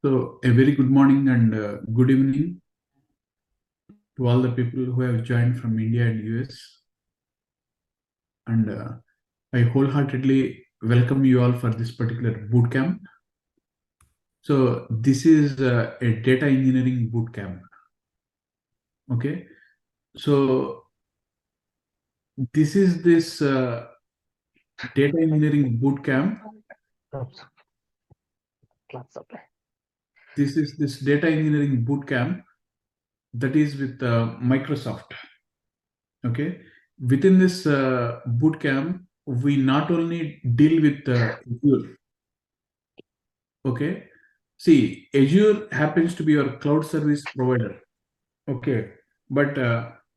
So, a very good morning and good evening to all the people who have joined from India and US. And I wholeheartedly welcome you all for this particular boot camp. So, this is a data engineering boot camp. Okay. So, this data engineering boot camp. This is this data engineering boot camp that is with Microsoft. Okay. Within this boot camp, we not only deal with Azure. Okay. See, Azure happens to be your cloud service provider. Okay. But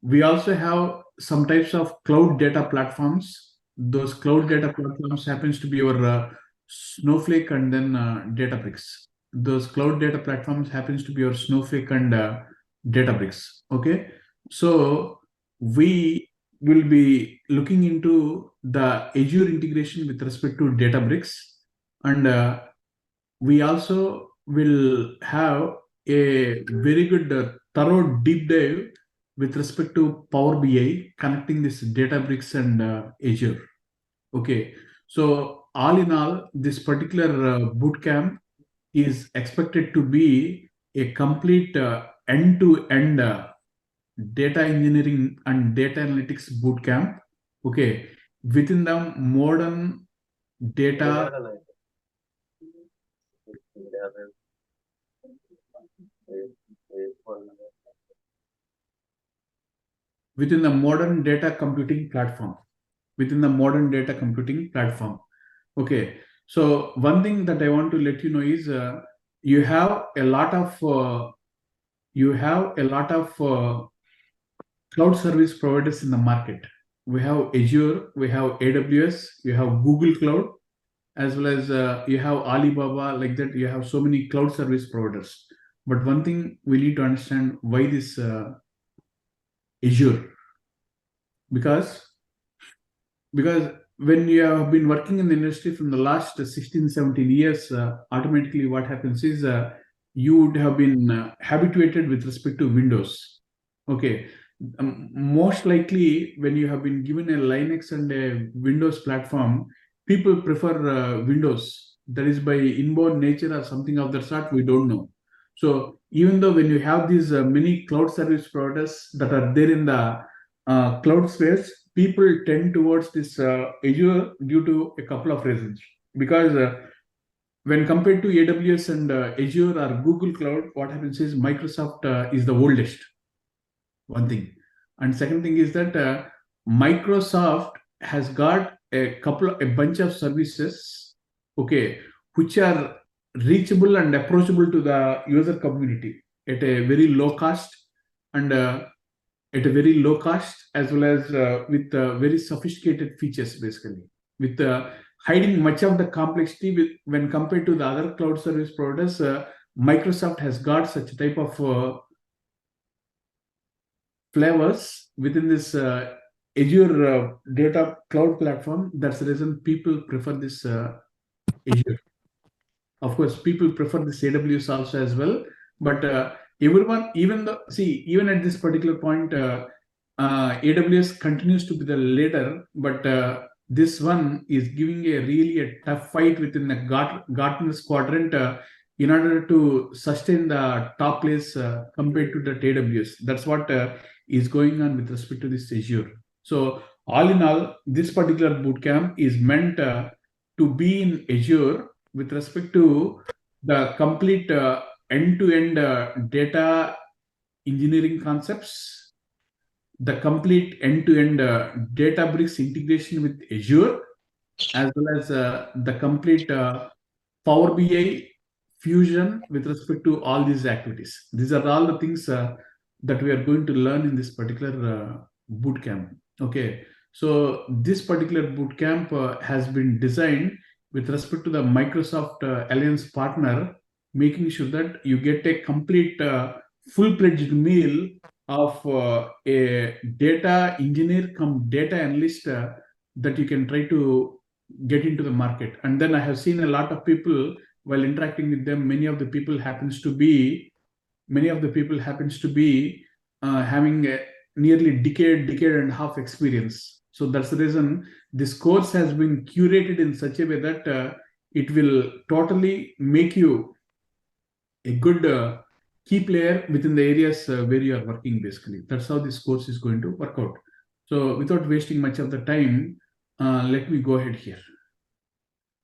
we also have some types of cloud data platforms. Those cloud data platforms happens to be your Snowflake and then Databricks. Those cloud data platforms happens to be your Snowflake and Databricks. Okay. So we will be looking into the Azure integration with respect to Databricks, and we also will have a very good thorough deep dive with respect to Power BI, connecting this Databricks and Azure. Okay, so all in all, this particular boot camp is expected to be a complete end-to-end data engineering and data analytics boot camp. Okay, within the modern data within the modern data computing platform. Within the modern data computing platform. Okay, so one thing that I want to let you know is you have a lot of cloud service providers in the market. We have Azure, we have AWS, you have Google Cloud, as well as you have Alibaba. Like that, you have so many cloud service providers. But one thing we need to understand, why this Azure, because when you have been working in the industry from the last 16, 17 years, automatically what happens is you would have been habituated with respect to Windows. Okay. Most likely, when you have been given a Linux and a Windows platform, people prefer Windows. That is by inborn nature or something of that sort, we don't know. So, even though when you have these many cloud service providers that are there in the cloud space, people tend towards this Azure due to a couple of reasons. Because when compared to AWS and Azure or Google Cloud, what happens is Microsoft is the oldest. One thing, and second thing is that Microsoft has got a bunch of services, okay, which are reachable and approachable to the user community at a very low cost, and as well as with very sophisticated features, basically, with hiding much of the complexity with when compared to the other cloud service providers. Microsoft has got such a type of flavors within this Azure data cloud platform. That's the reason people prefer this Azure. Of course, people prefer this AWS also as well, but everyone, even at this particular point, AWS continues to be the leader, but this one is giving a really a tough fight within the Gartner's quadrant in order to sustain the top place compared to the AWS. That's what is going on with respect to this Azure. So, all in all, this particular bootcamp is meant to be in Azure with respect to the complete end-to-end data engineering concepts, the complete end-to-end Databricks integration with Azure, as well as the complete Power BI fusion with respect to all these activities. These are all the things that we are going to learn in this particular boot camp. Okay, so this particular boot camp has been designed with respect to the Microsoft Alliance partner, making sure that you get a complete full-fledged meal of a data engineer come data analyst that you can try to get into the market. And then I have seen a lot of people while interacting with them, many of the people happens to be having a nearly decade and a half experience. So that's the reason this course has been curated in such a way that it will totally make you a good key player within the areas where you are working. Basically, that's how this course is going to work out. So without wasting much of the time, let me go ahead here.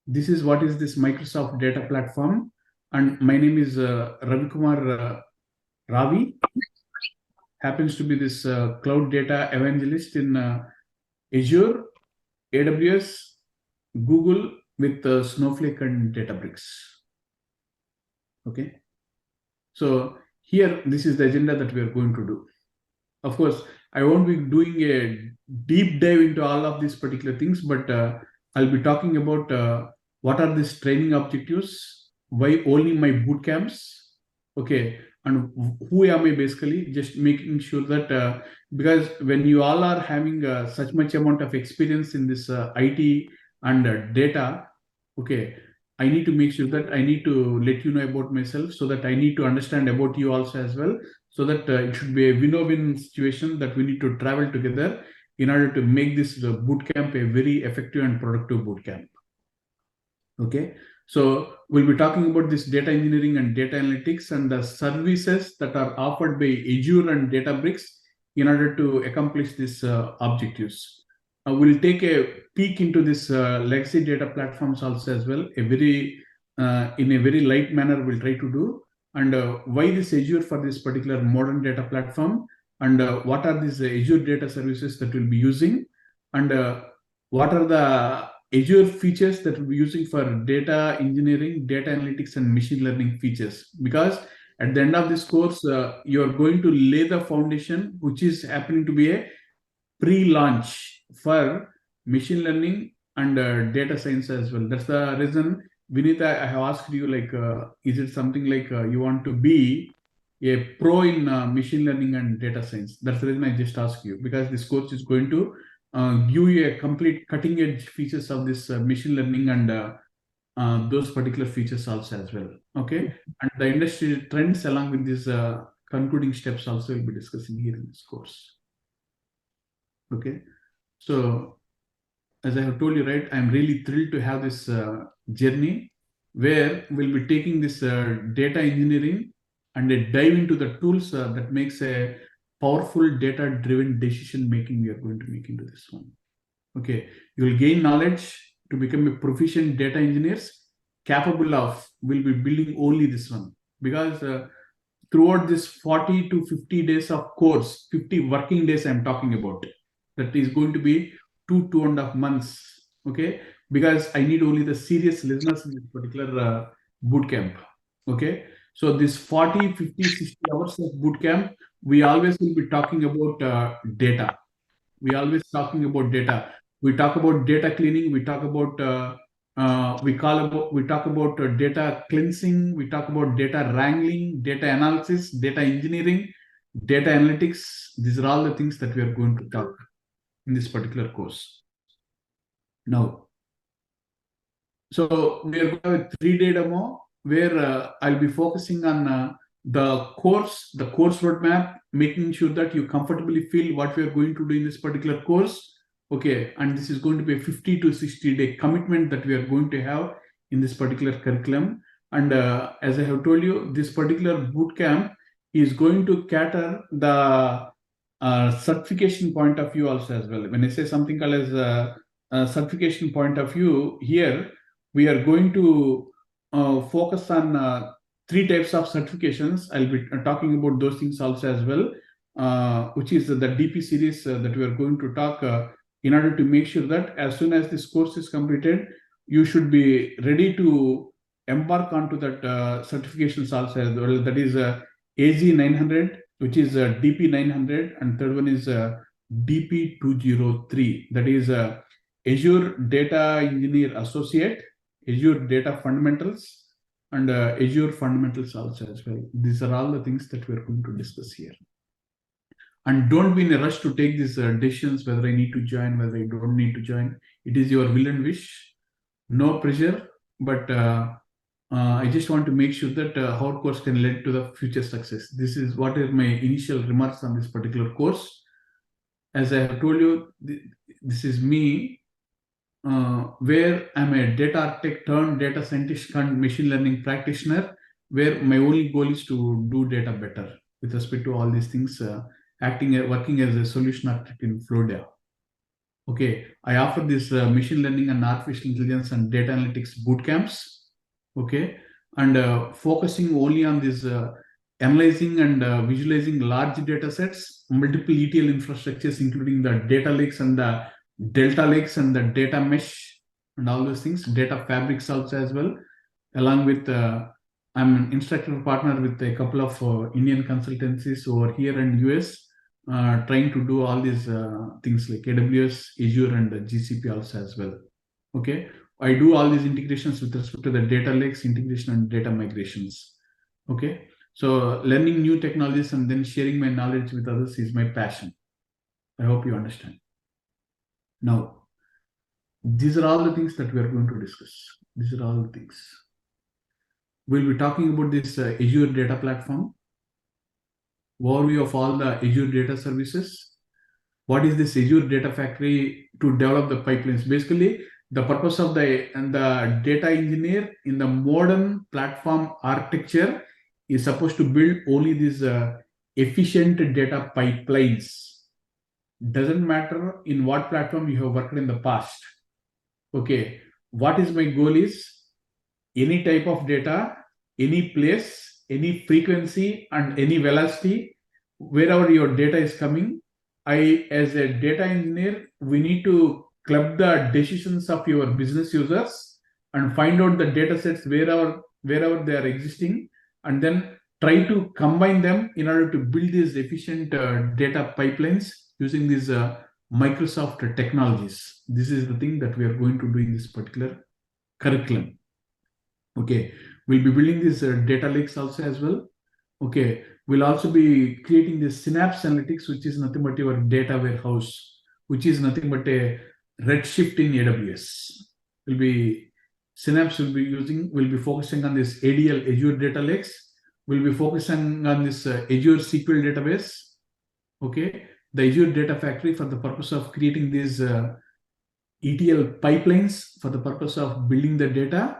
This is what is this Microsoft data platform, and my name is Ravi Kumar Ravi, happens to be this cloud data evangelist in Azure, AWS, Google, with Snowflake and Databricks. Okay. So here, this is the agenda that we are going to do. Of course, I won't be doing a deep dive into all of these particular things, but I'll be talking about what are these training objectives, why only my boot camps, okay, and who am I, basically, just making sure that because when you all are having such much amount of experience in this IT and data, okay, I need to make sure that I need to let you know about myself, so that I need to understand about you also as well, so that it should be a win-win situation, that we need to travel together in order to make this boot camp a very effective and productive boot camp. Okay, so we'll be talking about this data engineering and data analytics and the services that are offered by Azure and Databricks in order to accomplish these objectives. We'll take a peek into this legacy data platforms also as well, in a very light manner we'll try to do, and why this Azure for this particular modern data platform, and what are these Azure data services that we'll be using, and what are the Azure features that we'll be using for data engineering, data analytics, and machine learning features. Because at the end of this course, you are going to lay the foundation, which is happening to be a pre-launch for machine learning and data science as well. That's the reason, Vinita, I have asked you, like, is it something like you want to be a pro in machine learning and data science? That's the reason I just asked you, because this course is going to give you a complete cutting edge features of this machine learning and those particular features also as well. Okay, and the industry trends along with these concluding steps also will be discussing here in this course. Okay, so as I have told you, right, I'm really thrilled to have this journey where we'll be taking this data engineering and a dive into the tools that makes a powerful data-driven decision making we are going to make into this one. Okay, you will gain knowledge to become a proficient data engineers capable of, will be building only this one, because throughout this 40 to 50 days of course, 50 working days I'm talking about, that is going to be 2.5 months. Okay, because I need only the serious listeners in this particular boot camp. Okay, so this 40, 50, 60 hours of boot camp, we always will be talking about data. We always talking about data. We talk about data cleaning. We talk about we talk about data cleansing. We talk about data wrangling, data analysis, data engineering, data analytics. These are all the things that we are going to talk in this particular course. Now, so we are going to have a 3-day demo where I'll be focusing on the course roadmap, making sure that you comfortably feel what we are going to do in this particular course. Okay, and this is going to be a 50 to 60-day commitment that we are going to have in this particular curriculum. And as I have told you, this particular boot camp is going to cater the certification point of view also as well. When I say something called as certification point of view, here we are going to focus on 3 types of certifications. I'll be talking about those things also as well, which is the DP series that we are going to talk in order to make sure that as soon as this course is completed, you should be ready to embark onto that certifications also as well. That is AZ 900, which is DP 900, and third one is DP 203. That is Azure Data Engineer Associate, Azure Data Fundamentals, and Azure Fundamentals also as well. These are all the things that we're going to discuss here. And don't be in a rush to take these decisions, whether I need to join, whether I don't need to join. It is your will and wish. No pressure, but I just want to make sure that our course can lead to the future success. This is what are my initial remarks on this particular course. As I have told you, this is me, where I'm a data architect turned data scientist turned machine learning practitioner, where my only goal is to do data better with respect to all these things, working as a solution architect in Florida. Okay, I offer this machine learning and artificial intelligence and data analytics boot camps. Okay, and focusing only on this analyzing and visualizing large data sets, multiple ETL infrastructures, including the data lakes and the delta lakes and the data mesh and all those things, data fabrics also as well, along with I'm an instructor partner with a couple of Indian consultancies over here in US, trying to do all these things like AWS, Azure, and GCP also as well. Okay, I do all these integrations with respect to the data lakes integration and data migrations. Okay, so learning new technologies and then sharing my knowledge with others is my passion. I hope you understand. Now, these are all the things that we are going to discuss. These are all the things. We'll be talking about this Azure Data Platform, overview of all the Azure data services. What is this Azure Data Factory to develop the pipelines? Basically, the purpose of the data engineer in the modern platform architecture is supposed to build only these efficient data pipelines. Doesn't matter in what platform you have worked in the past. Okay, what is my goal is any type of data, any place, any frequency, and any velocity, wherever your data is coming, as a data engineer, we need to club the decisions of your business users and find out the data sets wherever they are existing, and then try to combine them in order to build these efficient data pipelines using these Microsoft technologies. This is the thing that we are going to do in this particular curriculum. Okay, we'll be building these data lakes also as well. Okay, we'll also be creating this Synapse Analytics, which is nothing but your data warehouse, which is nothing but a Redshift in AWS. Will be Synapse will be focusing on this ADL, Azure Data Lakes. We'll be focusing on this Azure SQL database. Okay, the Azure Data Factory for the purpose of creating these ETL pipelines for the purpose of building the data.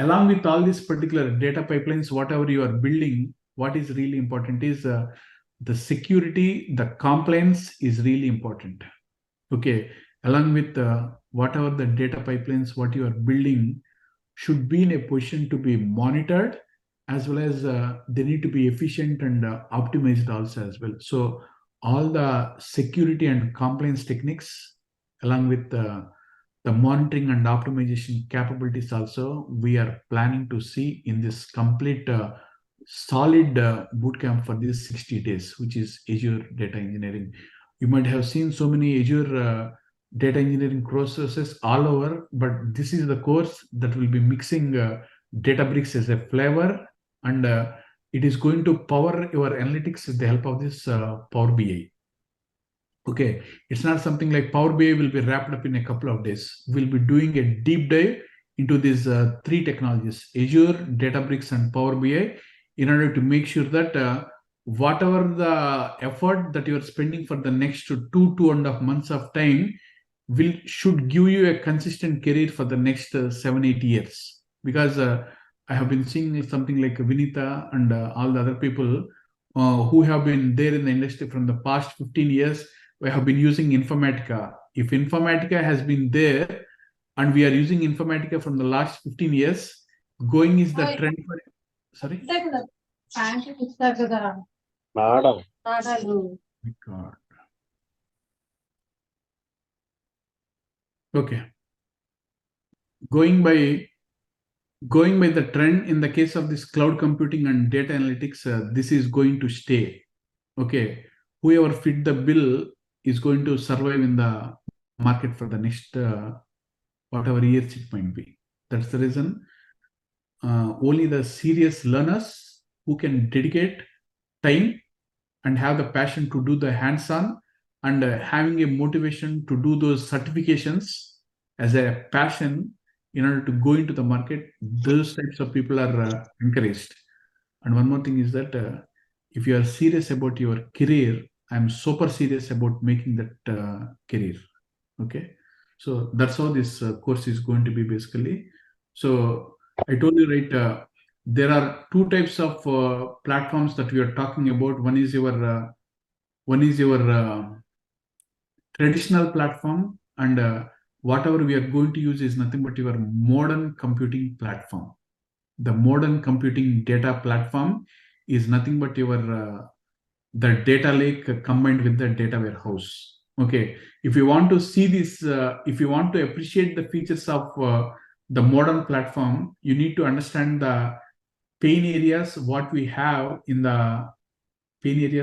Along with all these particular data pipelines, whatever you are building, what is really important is the security, the compliance is really important. Okay, along with whatever the data pipelines, what you are building should be in a position to be monitored, as well as they need to be efficient and optimized also as well. So all the security and compliance techniques, along with the monitoring and optimization capabilities also, we are planning to see in this complete solid bootcamp for these 60 days, which is Azure Data Engineering. You might have seen so many Azure data engineering courses all over, but this is the course that will be mixing Databricks as a flavor, and it is going to power your analytics with the help of this Power BI. Okay, it's not something like Power BI will be wrapped up in a couple of days. We'll be doing a deep dive into these three technologies, Azure, Databricks, and Power BI, in order to make sure that whatever the effort that you're spending for the next 2.5 months of time should give you a consistent career for the next 7-8 years. Because I have been seeing something like Vinita and all the other people who have been there in the industry from the past 15 years. We have been using Informatica. If Informatica has been there and we are using Informatica from the last 15 years, going is the trend for... Sorry? God. Okay. Going by the trend in the case of this cloud computing and data analytics, this is going to stay. Okay. Whoever fit the bill is going to survive in the market for the next whatever years it might be. That's the reason only the serious learners who can dedicate time and have the passion to do the hands-on and having a motivation to do those certifications as a passion in order to go into the market, those types of people are encouraged. And one more thing is that if you are serious about your career, I'm super serious about making that career. Okay, so that's how this course is going to be basically. So I told you, right, there are two types of platforms that we are talking about. One is your traditional platform, and whatever we are going to use is nothing but your modern computing platform. The modern computing data platform is nothing but your the data lake combined with the data warehouse. Okay, if you want to see this, if you want to appreciate the features of the modern platform, you need to understand the pain areas what we have in the previous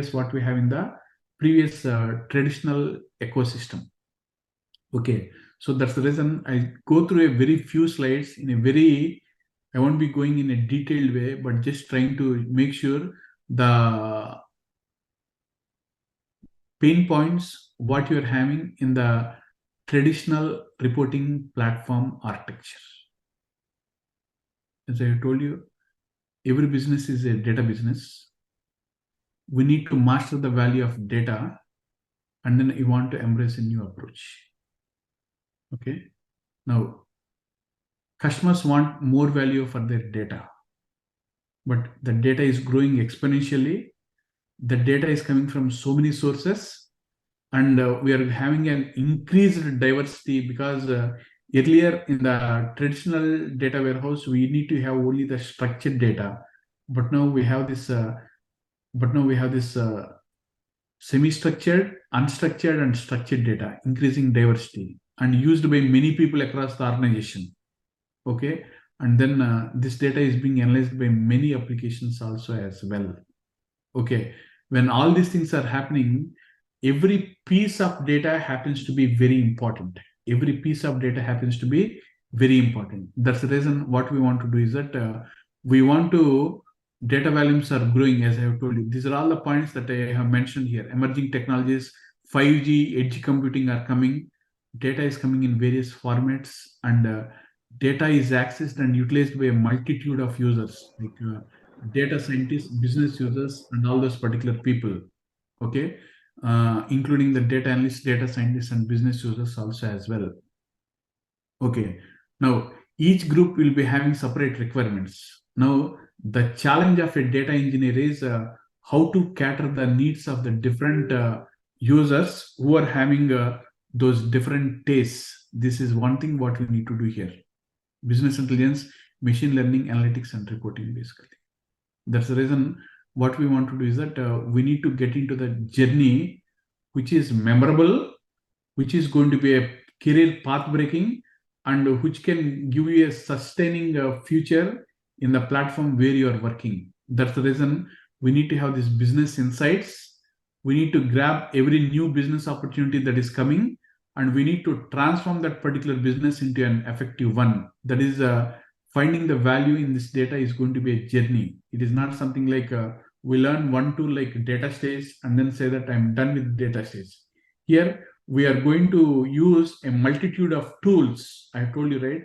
traditional ecosystem. Okay, so that's the reason I go through a very few slides in a very, I won't be going in a detailed way, but just trying to make sure the pain points what you're having in the traditional reporting platform architecture. As I told you, every business is a data business. We need to master the value of data, and then you want to embrace a new approach. Okay, now customers want more value for their data, but the data is growing exponentially. The data is coming from so many sources, and we are having an increased diversity because earlier in the traditional data warehouse we need to have only the structured data, but now we have this semi-structured, unstructured, and structured data, increasing diversity and used by many people across the organization. Okay, and then this data is being analyzed by many applications also as well. Okay, when all these things are happening, every piece of data happens to be very important. Every piece of data happens to be very important. That's the reason what we want to do is that we want to, data volumes are growing, as I have told you. These are all the points that I have mentioned here. Emerging technologies, 5G, edge computing are coming. Data is coming in various formats, and data is accessed and utilized by a multitude of users, like data scientists, business users, and all those particular people. Okay, including the data analysts, data scientists, and business users also as well. Okay, now each group will be having separate requirements. Now the challenge of a data engineer is how to cater the needs of the different users who are having those different tastes. This is one thing what we need to do here. Business intelligence, machine learning, analytics, and reporting, basically. That's the reason what we want to do is that we need to get into the journey which is memorable, which is going to be a career path breaking, and which can give you a sustaining future in the platform where you are working. That's the reason we need to have these business insights. We need to grab every new business opportunity that is coming, and we need to transform that particular business into an effective one. That is finding the value in this data is going to be a journey. It is not something like we learn one tool like data stage and then say that I'm done with data stage. Here we are going to use a multitude of tools. I told you, right?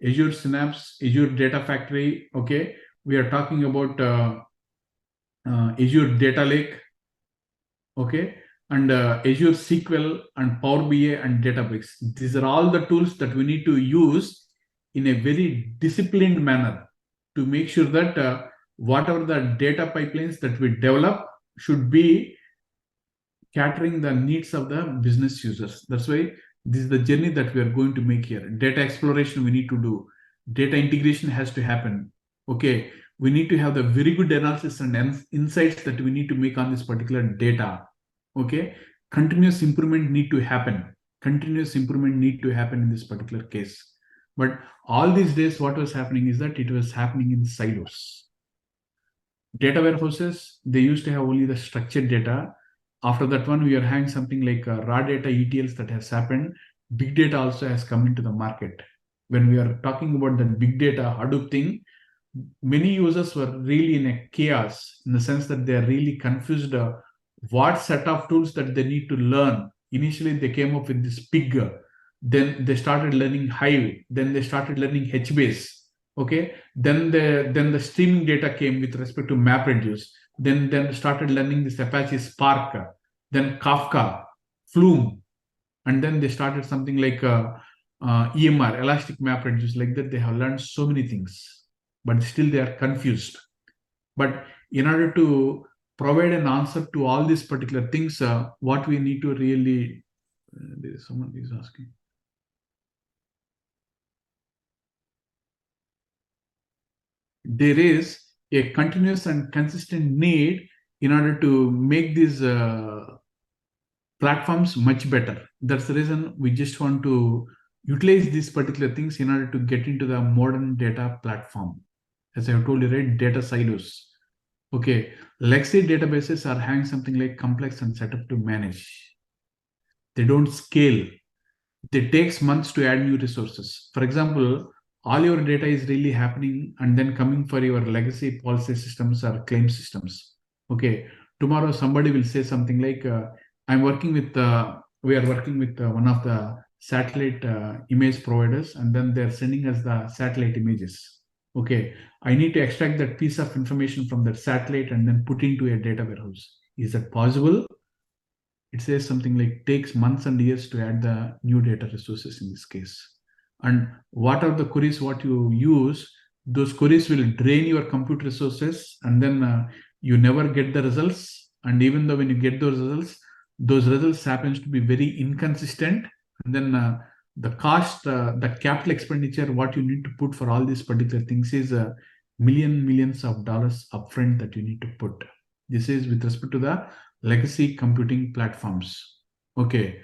Azure Synapse, Azure Data Factory. Okay, we are talking about Azure Data Lake. Okay, and Azure SQL and Power BI and Databricks. These are all the tools that we need to use in a very disciplined manner to make sure that whatever the data pipelines that we develop should be catering the needs of the business users. That's why this is the journey that we are going to make here. Data exploration we need to do. Data integration has to happen. Okay, we need to have the very good analysis and insights that we need to make on this particular data. Okay, continuous improvement need to happen. Continuous improvement need to happen in this particular case. But all these days, what was happening is that it was happening in silos. Data warehouses, they used to have only the structured data. After that one, we are having something like raw data ETLs that has happened. Big data also has come into the market. When we are talking about the big data Hadoop thing, many users were really in a chaos in the sense that they are really confused what set of tools that they need to learn. Initially, they came up with this big Then they started learning Hive. Then they started learning HBase. Okay. Then the streaming data came with respect to MapReduce. Then started learning this Apache Spark. Then Kafka, Flume, and then they started something like EMR, Elastic MapReduce. Like that, they have learned so many things, but still they are confused. But in order to provide an answer to all these particular things, what we need to really, there is someone is asking. There is a continuous and consistent need in order to make these platforms much better. That's the reason we just want to utilize these particular things in order to get into the modern data platform. As I have told you, right, data silos. Okay, legacy databases are having something like complex and setup to manage. They don't scale. It takes months to add new resources. For example, all your data is really happening and then coming for your legacy policy systems or claim systems. Okay, tomorrow somebody will say something like, I'm working with, we are working with one of the satellite image providers, and then they're sending us the satellite images. Okay, I need to extract that piece of information from that satellite and then put into a data warehouse. Is that possible? It says something like takes months and years to add the new data resources in this case. And what are the queries what you use, those queries will drain your compute resources, and then you never get the results. And even though when you get those results happens to be very inconsistent. And then the cost, the capital expenditure what you need to put for all these particular things is millions of dollars upfront that you need to put. This is with respect to the legacy computing platforms. Okay,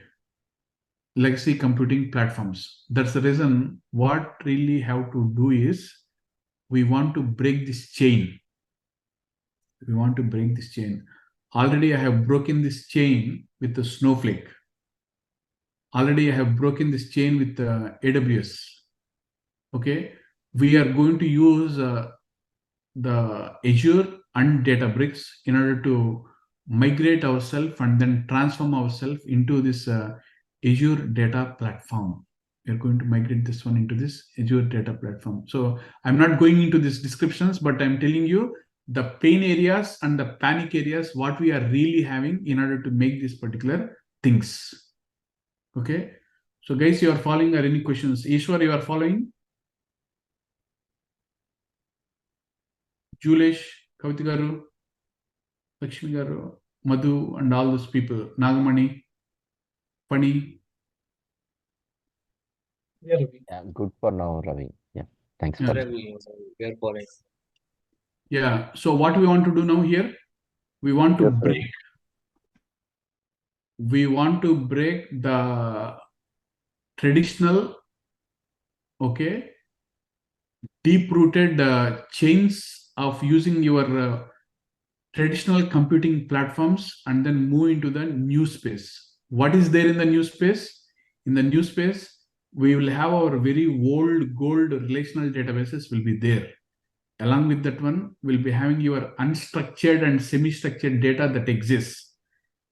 legacy computing platforms. That's the reason what really have to do is we want to break this chain. We want to break this chain. Already I have broken this chain with the Snowflake. Already I have broken this chain with AWS. Okay, we are going to use the Azure and Databricks in order to migrate ourselves and then transform ourselves into this Azure data platform. We're going to migrate this one into this Azure data platform. So I'm not going into these descriptions, but I'm telling you the pain areas and the panic areas, what we are really having in order to make these particular things. Okay. So guys, you are following or any questions? Ishwar, you are following? Julesh, Kaviti Garu, Lakshmi Garu, Madhu, and all those people, Nagamani, Pani. Yeah, Ravi. Yeah, good for now, Ravi. Yeah, thanks Yeah. for Ravi, we are following. Yeah. So what we want to do now here, we want to Yes, sir. break. We want to break the traditional, okay, deep-rooted chains of using your traditional computing platforms and then move into the new space. What is there in the new space? In the new space, we will have our very old gold relational databases will be there. Along with that one, we'll be having your unstructured and semi-structured data that exists.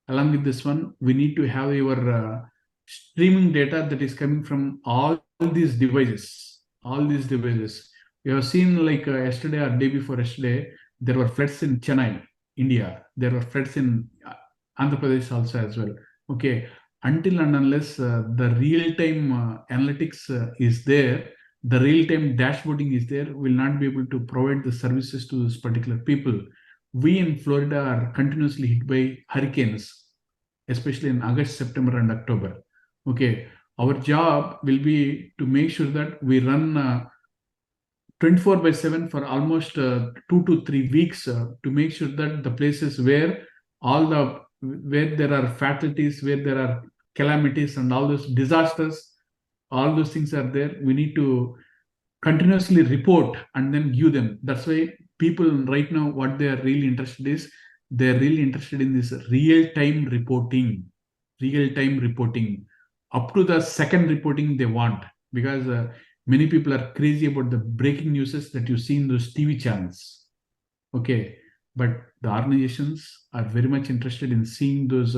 Along with this one, we need to have your streaming data that is coming from all these devices. All these devices. We have seen like yesterday or day before yesterday, there were floods in Chennai, India. There were floods in Andhra Pradesh also as well. Okay, until and unless the real-time analytics is there, the real-time dashboarding is there, will not be able to provide the services to those particular people. We in Florida are continuously hit by hurricanes, especially in August, September, and October. Okay, our job will be to make sure that we run 24/7 for almost 2 to 3 weeks to make sure that the places where where there are fatalities, where there are calamities and all those disasters, all those things are there. We need to continuously report and then give them. That's why people right now, what they are really interested is, they're really interested in this real-time reporting, up to the second reporting they want, because many people are crazy about the breaking news that you see in those TV channels. Okay, but the organizations are very much interested in seeing those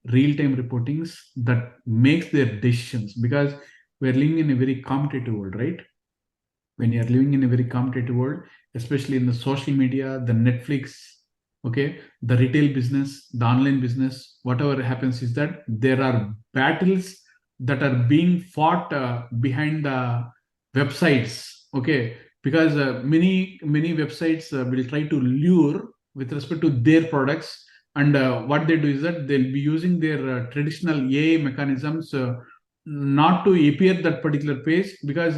real-time reportings that makes their decisions, because we're living in a very competitive world, right? When you're living in a very competitive world, especially in the social media, the Netflix, okay, the retail business, the online business, whatever happens is that there are battles that are being fought behind the websites, okay, because many websites will try to lure with respect to their products, and what they do is that they'll be using their traditional AI mechanisms not to appear that particular page, because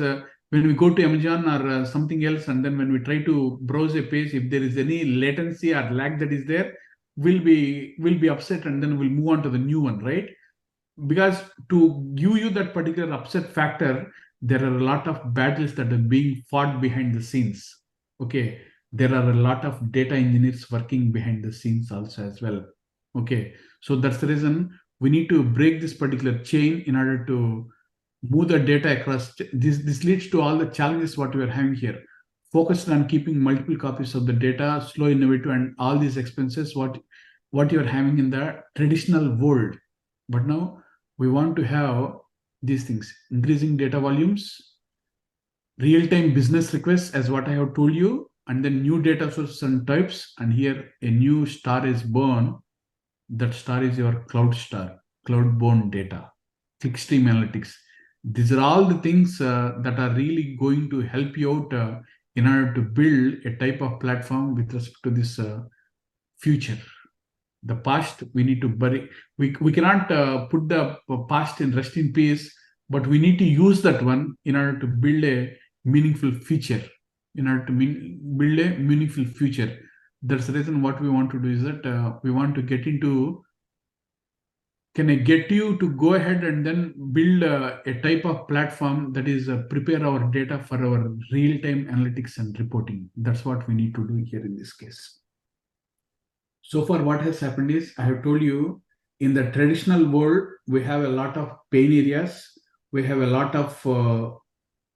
when we go to Amazon or something else, and then when we try to browse a page, if there is any latency or lag that is there, we'll be upset, and then we'll move on to the new one, right? Because to give you that particular upset factor, there are a lot of battles that are being fought behind the scenes. Okay, there are a lot of data engineers working behind the scenes also as well. Okay, so that's the reason we need to break this particular chain in order to move the data across. This leads to all the challenges what we are having here. Focused on keeping multiple copies of the data, slow, innovative, and all these expenses what you're having in the traditional world. But now we want to have these things: increasing data volumes, real-time business requests, as what I have told you, and then new data sources and types. And here a new star is born. That star is your cloud star, cloud-borne data, clickstream analytics. These are all the things that are really going to help you out in order to build a type of platform with respect to this future. The past we need to bury. We cannot put the past in rest in peace, but we need to use that one in order to build a meaningful future. In order to build a meaningful future. That's the reason what we want to do is that we want to get into. Can I get you to go ahead and then build a type of platform that is prepare our data for our real-time analytics and reporting? That's what we need to do here in this case. So far, what has happened is, I have told you, in the traditional world, we have a lot of pain areas. We have a lot of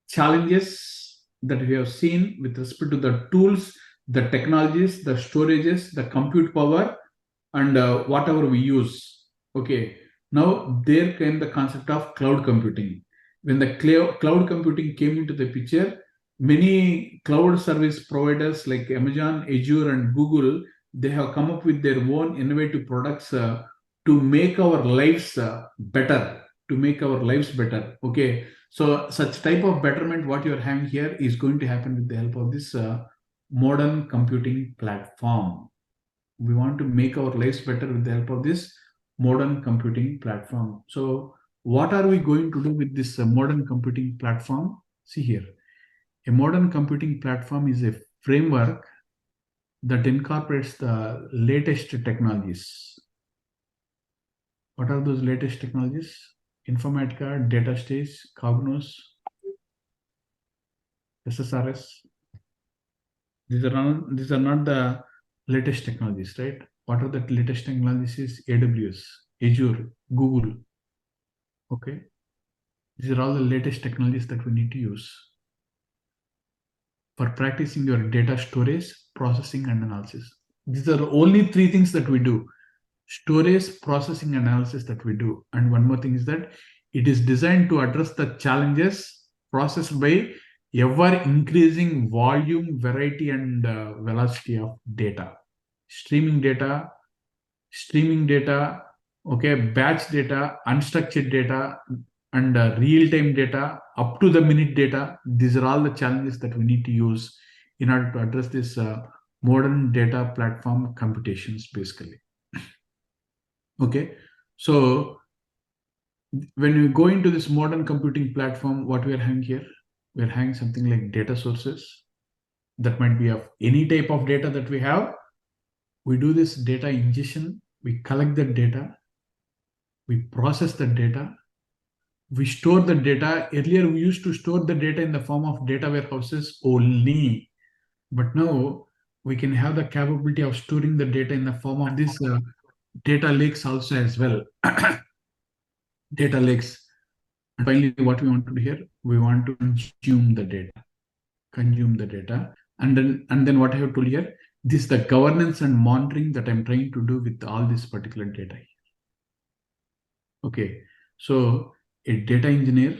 challenges that we have seen with respect to the tools, the technologies, the storages, the compute power, and whatever we use. Okay. Now there came the concept of cloud computing. When the cloud computing came into the picture, many cloud service providers like Amazon, Azure, and Google, they have come up with their own innovative products to make our lives better, to make our lives better. Okay, so such type of betterment what you are having here is going to happen with the help of this modern computing platform. We want to make our lives better with the help of this modern computing platform. So what are we going to do with this modern computing platform? See here, a modern computing platform is a framework that incorporates the latest technologies. What are those latest technologies? Informatica, DataStage, Cognos, SSRS. These are not the latest technologies, right? What are the latest technologies? Is AWS, Azure, Google. Okay. These are all the latest technologies that we need to use for practicing your data storage, processing, and analysis. These are only three things that we do: storage, processing, analysis that we do. And one more thing is that it is designed to address the challenges processed by ever increasing volume, variety, and velocity of data. Streaming data, okay, batch data, unstructured data, and real-time data, up to the minute data. These are all the challenges that we need to use in order to address this modern data platform computations, basically. Okay, so when we go into this modern computing platform, what we are having here, we are having something like data sources that might be of any type of data that we have. We do this data ingestion, we collect the data, we process the data, we store the data. Earlier, we used to store the data in the form of data warehouses only, but now we can have the capability of storing the data in the form of this data lakes also as well. Data lakes. And finally, what we want to do here, we want to consume the data. And then what I have told here, this is the governance and monitoring that I'm trying to do with all this particular data. Okay, so a data engineer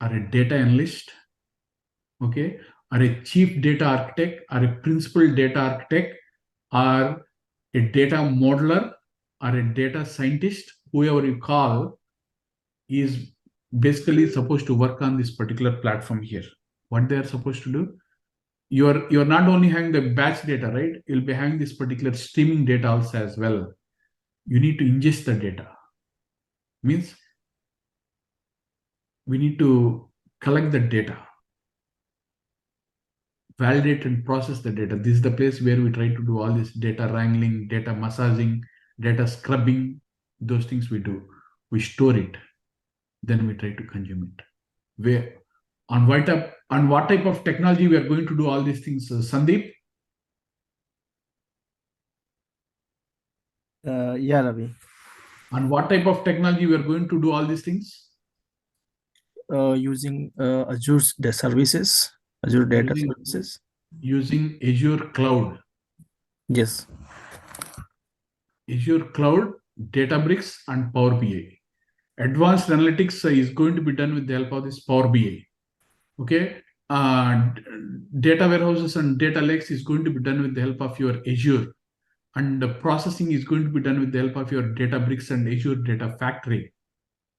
or a data analyst, okay, or a chief data architect or a principal data architect or a data modeler or a data scientist, whoever you call, is basically supposed to work on this particular platform here. What they are supposed to do? You're not only having the batch data, right? You'll be having this particular streaming data also as well. You need to ingest the data. Means we need to collect the data, validate and process the data. This is the place where we try to do all this data wrangling, data massaging, data scrubbing. Those things we do. We store it, then we try to consume it. Where on what type of technology we are going to do all these things, Sandeep? Yeah, Ravi. On what type of technology we are going to do all these things? Using Azure's services, Azure Data Using Services. using Azure Cloud. Yes. Azure Cloud, Databricks, and Power BI. Advanced analytics is going to be done with the help of this Power BI. Okay. Data warehouses and data lakes is going to be done with the help of your Azure. And the processing is going to be done with the help of your Databricks and Azure Data Factory.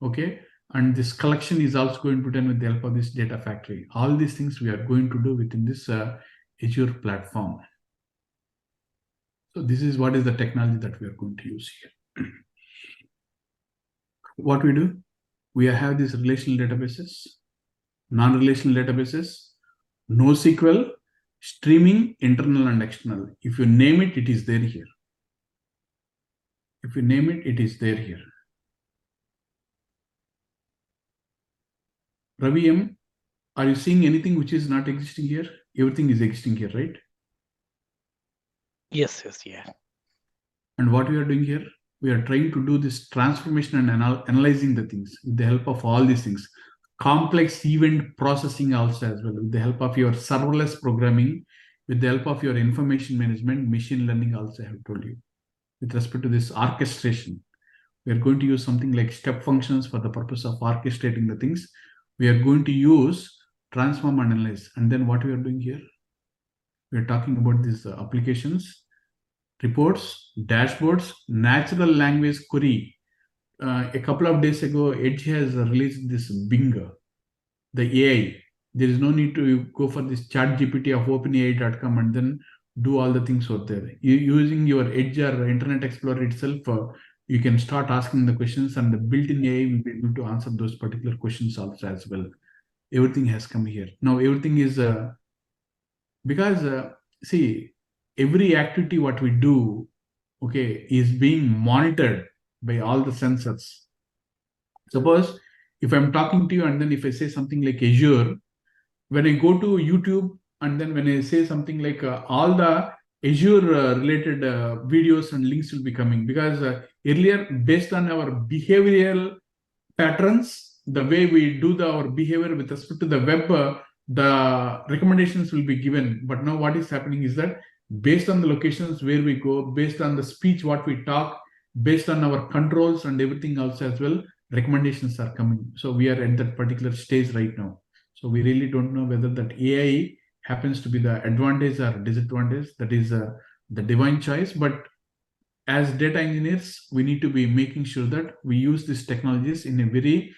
Okay. And this collection is also going to be done with the help of this Data Factory. All these things we are going to do within this Azure platform. So this is what is the technology that we are going to use here. What we do? We have these relational databases, non-relational databases, NoSQL, streaming, internal and external. If you name it, it is there here. If you name it, it is there here. Ravi M, are you seeing anything which is not existing here? Everything is existing here, right? Yes, yeah. And what we are doing here? We are trying to do this transformation and analyzing the things with the help of all these things. Complex event processing also as well, with the help of your serverless programming, with the help of your information management, machine learning also I have told you. With respect to this orchestration, we are going to use something like step functions for the purpose of orchestrating the things. We are going to use transform and analyze. And then what we are doing here? We are talking about these applications, reports, dashboards, natural language query. A couple of days ago, Edge has released this Bing, the AI. There is no need to go for this chat GPT of openai.com and then do all the things out there. Using your Edge or Internet Explorer itself, you can start asking the questions and the built-in AI will be able to answer those particular questions also as well. Everything has come here. Now everything is because see, every activity what we do, okay, is being monitored by all the sensors. Suppose if I'm talking to you and then if I say something like Azure, when I go to YouTube and then when I say something like all the Azure related videos and links will be coming, because earlier based on our behavioral patterns, the way we do our behavior with respect to the web, the recommendations will be given. But now what is happening is that based on the locations where we go, based on the speech what we talk, based on our controls and everything else as well, recommendations are coming. So we are at that particular stage right now. So we really don't know whether that AI happens to be the advantage or disadvantage. That is the divine choice. But as data engineers, we need to be making sure that we use these technologies in a very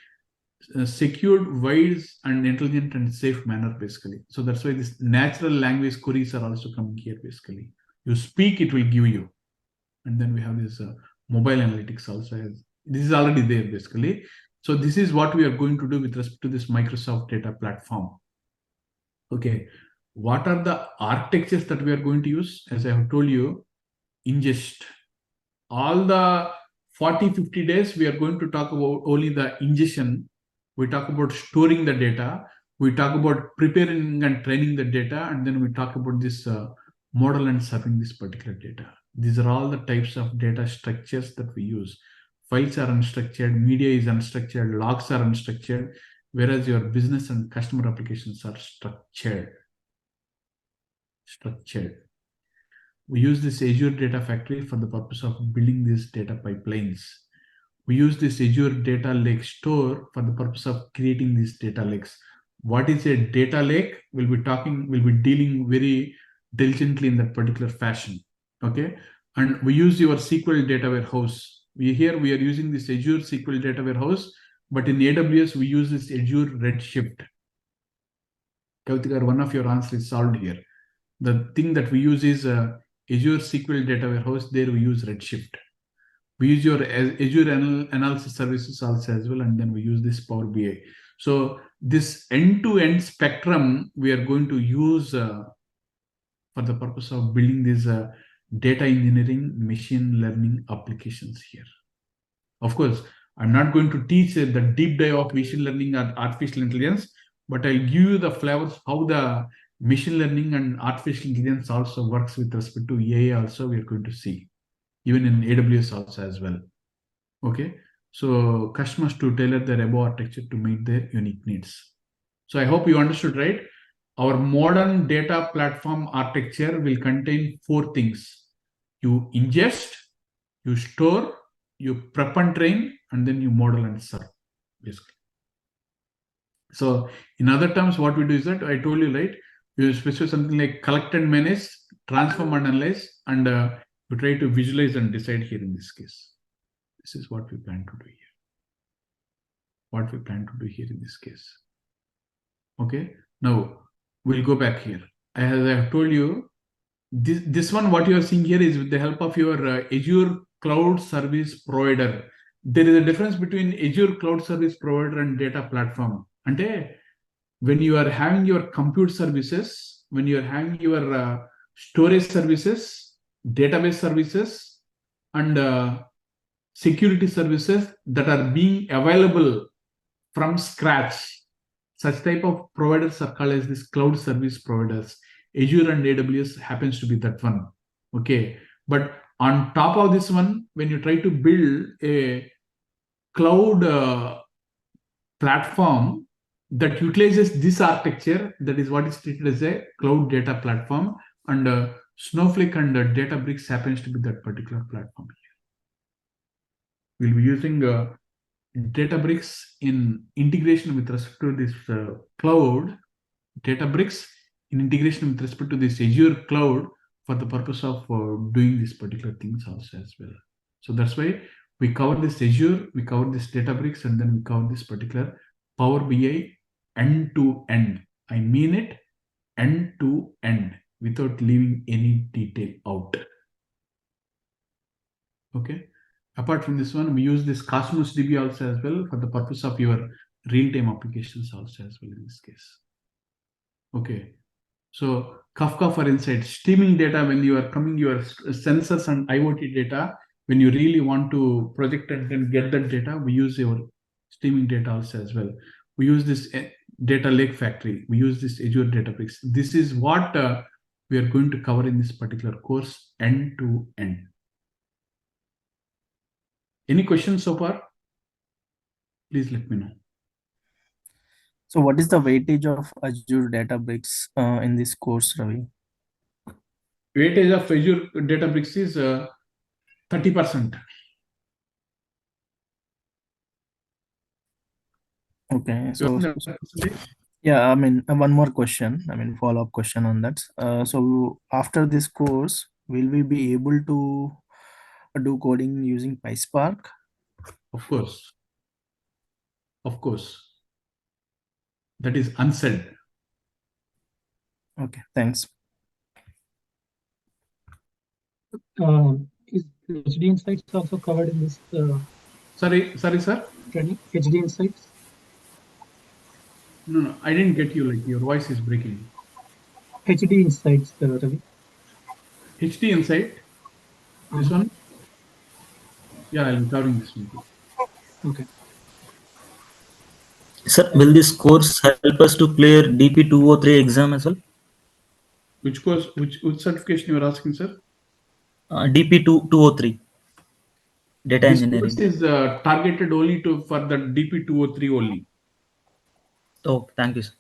secured, wise, and intelligent and safe manner, basically. So that's why this natural language queries are also coming here, basically. You speak, it will give you. And then we have this mobile analytics also. This is already there, basically. So this is what we are going to do with respect to this Microsoft data platform. Okay. What are the architectures that we are going to use? As I have told you, ingest. All the 40-50 days, we are going to talk about only the ingestion. We talk about storing the data. We talk about preparing and training the data. And then we talk about this model and serving this particular data. These are all the types of data structures that we use. Files are unstructured, media is unstructured, logs are unstructured, whereas your business and customer applications are structured. We use this Azure Data Factory for the purpose of building these data pipelines. we use this Azure Data Lake Store for the purpose of creating these data lakes. What is a data lake? We'll be dealing very diligently in that particular fashion. Okay. And we use your SQL data warehouse. We are using this Azure SQL data warehouse, but in AWS, we use this Azure Redshift. Kautikar, one of your answers is solved here. The thing that we use is Azure SQL data warehouse. There we use Redshift. We use your Azure analysis services also as well, and then we use this Power BI. So this end-to-end spectrum we are going to use for the purpose of building these data engineering, machine learning applications here. Of course, I'm not going to teach the deep dive of machine learning or artificial intelligence, but I'll give you the flavors how the machine learning and artificial intelligence also works with respect to AI. Also, we are going to see even in AWS also as well. Okay, so customers to tailor their above architecture to meet their unique needs. So I hope you understood, right? Our modern data platform architecture will contain 4 things. You ingest, you store, you prep and train, and then you model and serve, basically. So in other terms, what we do is that I told you, right? You specify something like collect and manage, transform and analyze, and you try to visualize and decide here in this case. This is what we plan to do here. What we plan to do here in this case. Okay, now we'll go back here. As I have told you, this one, what you are seeing here is with the help of your Azure Cloud Service Provider. There is a difference between Azure Cloud Service Provider and data platform. And when you are having your compute services, when you are having your storage services, database services, and security services that are being available from scratch, such type of providers are called as these cloud service providers. Azure and AWS happens to be that one. Okay, but on top of this one, when you try to build a cloud platform that utilizes this architecture, that is what is treated as a cloud data platform, and Snowflake and Databricks happens to be that particular platform here. We'll be using Databricks in integration with respect to this cloud, Databricks in integration with respect to this Azure cloud for the purpose of doing these particular things also as well. So that's why we cover this Azure, we cover this Databricks, and then we cover this particular Power BI end to end. I mean it, end to end, without leaving any detail out. Okay. Apart from this one, we use this Cosmos DB also as well for the purpose of your real-time applications also as well in this case. Okay. So Kafka for insights, streaming data when you are coming your sensors and IoT data, when you really want to project and then get that data, we use your streaming data also as well. We use this data lake factory. We use this Azure Databricks. This is what we are going to cover in this particular course, end to end. Any questions so far? Please let me know. So what is the weightage of Azure Databricks in this course, Ravi? Weightage of Azure Databricks is 30%. Okay, so yeah, I mean, one more question. I mean, follow-up question on that. So after this course, will we be able to do coding using PySpark? Of course. Of course. That is unsaid. Okay, thanks. Is HD Insights also covered in this Sorry, sir. training? HD Insights? No, I didn't get you. Like your voice is breaking. HD Insights, Ravi. HD Insight. This one. Yeah, I'll be covering this one too. Okay. Sir, will this course help us to clear DP 203 exam as well? Which course, which certification you are asking, sir? DP 203. Data This engineering. course is targeted only for the DP 203 only. Oh, thank you, sir.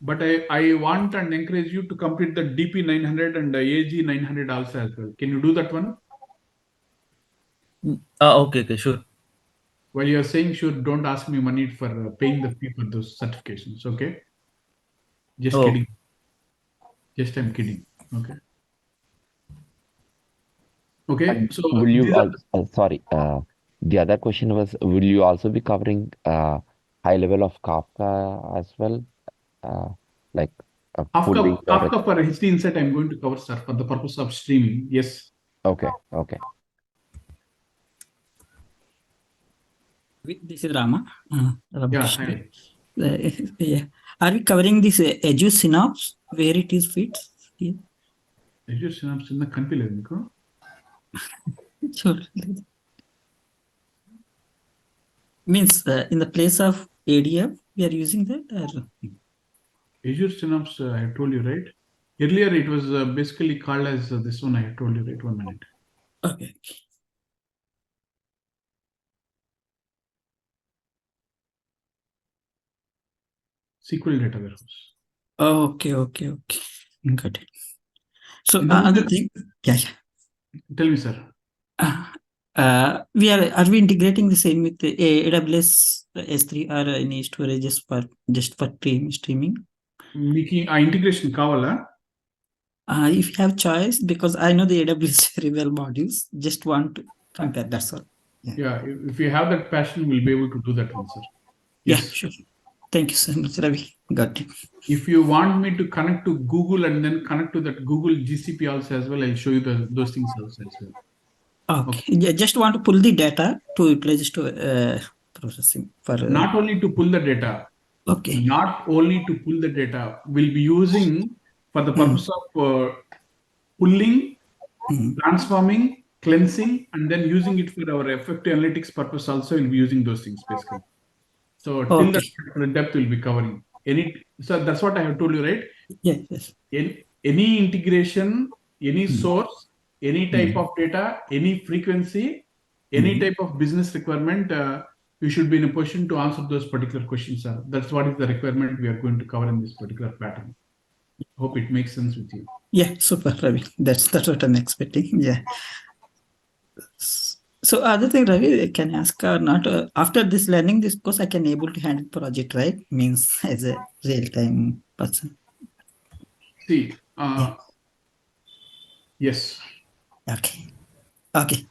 But I want and encourage you to complete the DP 900 and the AG 900 also as well. Can you do that one? Okay, sure. While you're saying sure, don't ask me money for paying the fee for those certifications. Okay. Just Oh. kidding. Just I'm kidding. Okay. Okay. And So will you these are also, sorry, the other question was, will you also be covering high level of Kafka as well? Uh, like pulling the Kafka for HD Insight. I'm going to cover, sir, for the purpose of streaming. Yes. Okay. This is Rama. Yeah. Ramakrishna. Hi. Yeah. Are we covering this Azure Synapse where it is fits here? Azure Synapse in the compile. Sure. Means in the place of ADF, we are using that. Or... Azure Synapse, I told you, right? Earlier, it was basically called as this one. I told you, right? 1 minute. Okay. SQL Data Warehouse. Okay. Got it. So In the other middle- thing, yeah. Tell me, sir. Are we integrating the same with the AWS S3 or any storages for just for streaming? Making integration kavala. If you have choice, because I know the AWS very well modules, just want to compare. That's all. Yeah, if you have that passion, we'll be able to do that one, sir. Yeah, Yes. sure. Thank you so much, Ravi. Got it. If you want me to connect to Google and then connect to that Google GCP also as well, I'll show you those things also as well. Okay. Yeah, just want to pull the data to utilize to processing for. Not only to pull the data. Okay. Not only to pull the data, we'll be using for the purpose of pulling, transforming, cleansing, and then using it for our effective analytics purpose also, we'll be using those things basically. So till that particular depth we'll be covering. So that's what I have told you, right? Yes. Any integration, any source, any type of data, any frequency, any type of business requirement, you should be in a position to answer those particular questions, sir. That's what is the requirement we are going to cover in this particular pattern. Hope it makes sense with you. Yeah, super, Ravi. That's what I'm expecting. Yeah. So other thing, Ravi, can I ask or not? After this learning this course, I can able to handle project, right? Means as a real-time person. See, yes. Okay.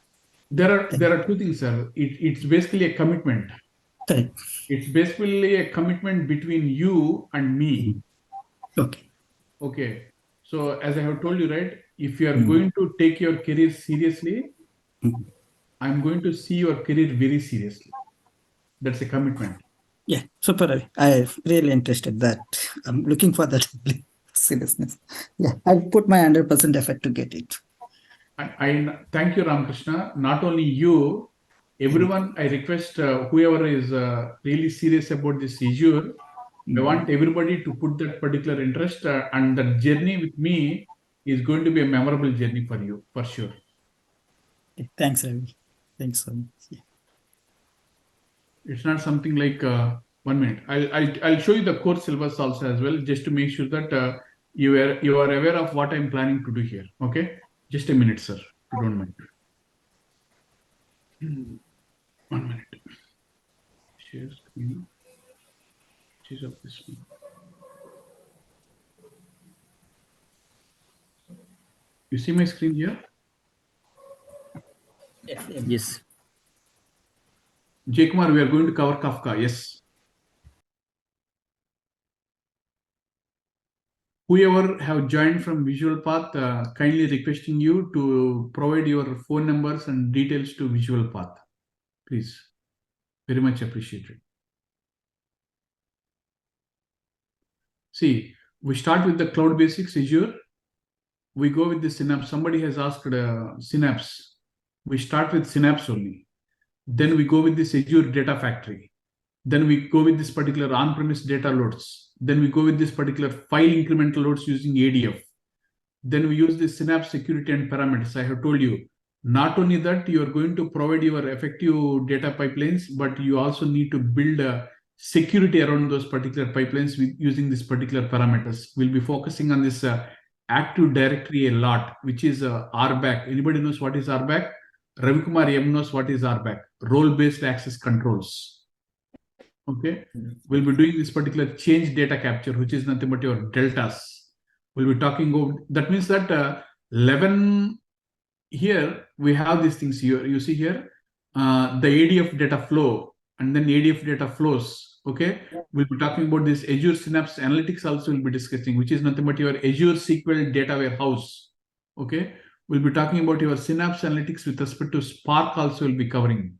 There are two things, sir. It's basically a commitment. Correct. It's basically a commitment between you and me. Okay. So as I have told you, right, if you are going to take your career seriously, I'm going to see your career very seriously. That's a commitment. Yeah, super, Ravi. I'm really interested that. I'm looking for that seriousness. Yeah, I'll put my 100% effort to get it. I thank you, Ramakrishna. Not only you, everyone. I request whoever is really serious about this Azure. I want everybody to put that particular interest, and that journey with me is going to be a memorable journey for you, for sure. Okay, thanks, Ravi. Thanks so much. Yeah. It's not something like 1 minute. I'll show you the course syllabus also as well, just to make sure that you are aware of what I'm planning to do here. Okay, just a minute, sir. If you don't mind. 1 minute. Share screen. Choose up this one. You see my screen here? Yes. Jay Kumar, we are going to cover Kafka. Yes. Whoever have joined from Visual Path, kindly requesting you to provide your phone numbers and details to Visual Path. Please. Very much appreciated. See, we start with the Cloud Basics Azure. We go with the Synapse. Somebody has asked Synapse. We start with Synapse only. Then we go with this Azure Data Factory. Then we go with this particular on-premise data loads. Then we go with this particular file incremental loads using ADF. Then we use the Synapse security and parameters. I have told you, not only that you are going to provide your effective data pipelines, but you also need to build a security around those particular pipelines with using this particular parameters. We'll be focusing on this Active Directory a lot, which is RBAC. Anybody knows what is RBAC? Ravikumar M knows what is RBAC, role-based access controls. Okay, we'll be doing this particular change data capture, which is nothing but your deltas. We'll be talking about, that means that 11 here, we have these things here. You see here, the ADF data flow and then ADF data flows. Okay, we'll be talking about this Azure Synapse Analytics also we'll be discussing, which is nothing but your Azure SQL data warehouse. Okay, we'll be talking about your Synapse Analytics with respect to Spark also we'll be covering.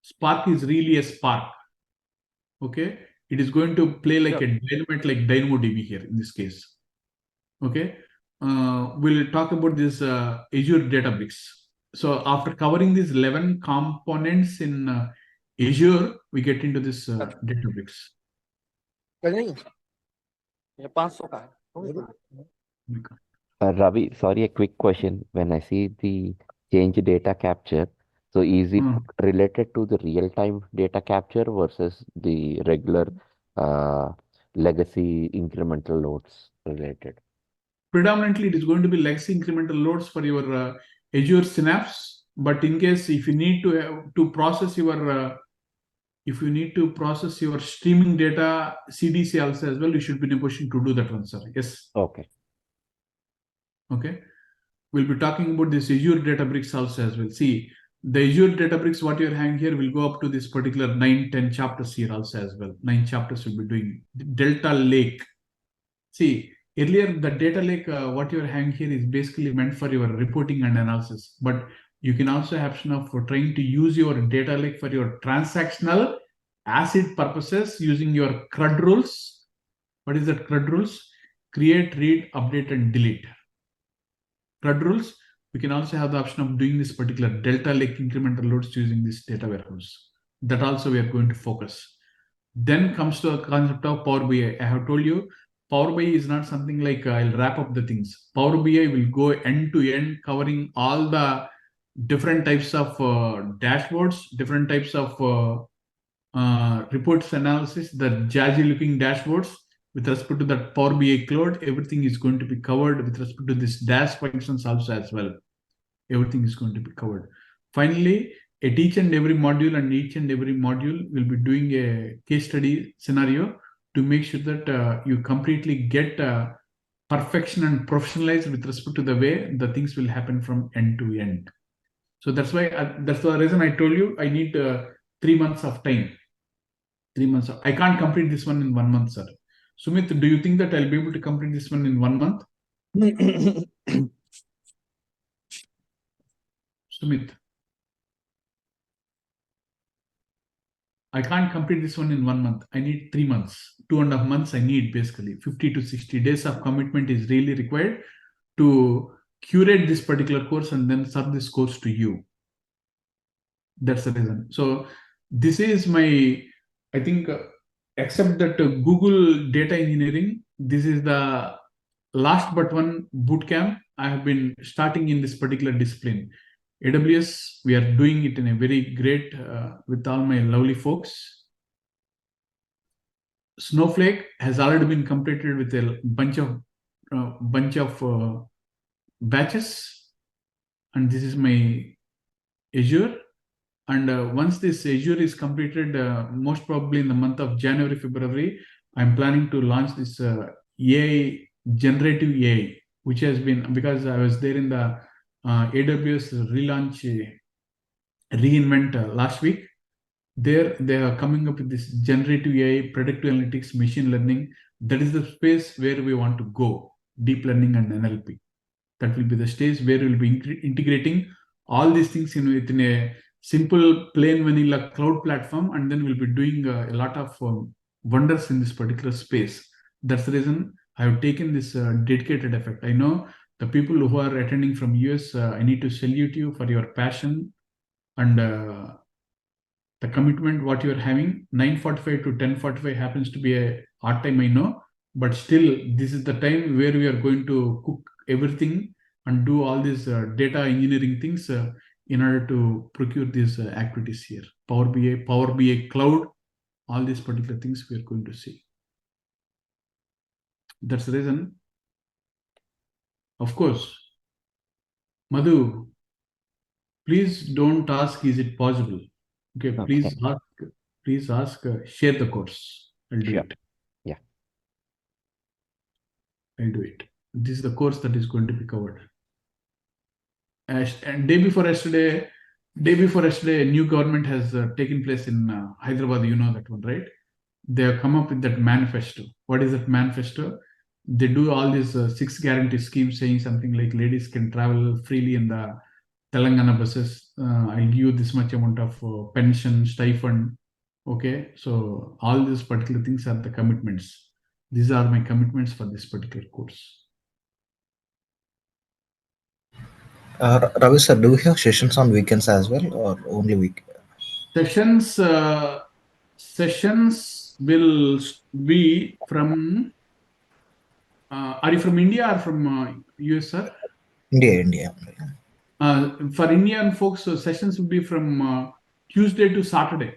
Spark is really a Spark. Okay, it is going to play like a dynamite like DynamoDB here in this case. Okay, we'll talk about this Azure Databricks. So after covering these 11 components in Azure, we get into this Databricks. Ravi, sorry, a quick question. When I see the change data capture, so is it related to the real-time data capture versus the regular legacy incremental loads related? Predominantly, it is going to be legacy incremental loads for your Azure Synapse. But in case if you need to have, to process your if you need to process your streaming data CDC also as well, you should be in a position to do that one, sir. Yes. Okay. Okay. We'll be talking about this Azure Databricks also as well. See, the Azure Databricks, what you're having here, will go up to this particular 9-10 chapters here also as well. 9 chapters will be doing Delta Lake. See, earlier the data lake, what you're having here is basically meant for your reporting and analysis. But you can also have option of trying to use your data lake for your transactional ACID purposes using your CRUD rules. What is that CRUD rules? Create, read, update, and delete. CRUD rules. We can also have the option of doing this particular Delta Lake incremental loads using this data warehouse. That also we are going to focus. Then comes to the concept of Power BI. I have told you, Power BI is not something like I'll wrap up the things. Power BI will go end to end, covering all the different types of dashboards, different types of reports analysis, the jazzy looking dashboards. With respect to that Power BI cloud, everything is going to be covered. With respect to this dash functions also as well, everything is going to be covered. Finally, at each and every module will be doing a case study scenario to make sure that you completely get perfection and professionalize with respect to the way the things will happen from end to end. So that's why that's the reason I told you I need 3 months of time. 3 months. I can't complete this one in 1 month, sir. Sumit, do you think that I'll be able to complete this one in 1 month? Sumit, I can't complete this one in 1 month. I need 3 months, 2.5 months. I need basically 50 to 60 days of commitment is really required to curate this particular course and then serve this course to you. That's the reason. So this is my, I think, except that Google Data Engineering, this is the last but one bootcamp I have been starting in this particular discipline. AWS, we are doing it in a very great with all my lovely folks. Snowflake has already been completed with a bunch of batches, and this is my Azure. And once this Azure is completed, most probably in the month of January, February, I'm planning to launch this AI, generative AI, which has been, because I was there in the AWS relaunch reInvent last week. There, they are coming up with this generative AI, predictive analytics, machine learning. That is the space where we want to go, deep learning and NLP. That will be the stage where we'll be integrating all these things within a simple, plain vanilla cloud platform, and then we'll be doing a lot of wonders in this particular space. That's the reason I have taken this dedicated effect. I know the people who are attending from US, I need to salute you for your passion and the commitment what you are having. 9:45 to 10:45 happens to be a hard time, I know, but still this is the time where we are going to cook everything and do all these data engineering things in order to procure these activities here. Power BI cloud, all these particular things we are going to see. That's the reason. Of course, Madhu, please don't ask, is it possible? Okay, Okay. please ask, share the course. I'll do Sure. it. Yeah. I'll do it. This is the course that is going to be covered. And day before yesterday, a new government has taken place in Hyderabad. You know that one, right? They have come up with that manifesto. What is that manifesto? They do all these 6 guarantee schemes saying something like ladies can travel freely in the Telangana buses. I'll give you this much amount of pension, stipend. Okay, so all these particular things are the commitments. These are my commitments for this particular course. Ravi sir, do we have sessions on weekends as well, or only week? Sessions will be from. Are you from India or from US, sir? India. For Indian folks, sessions will be from Tuesday to Saturday.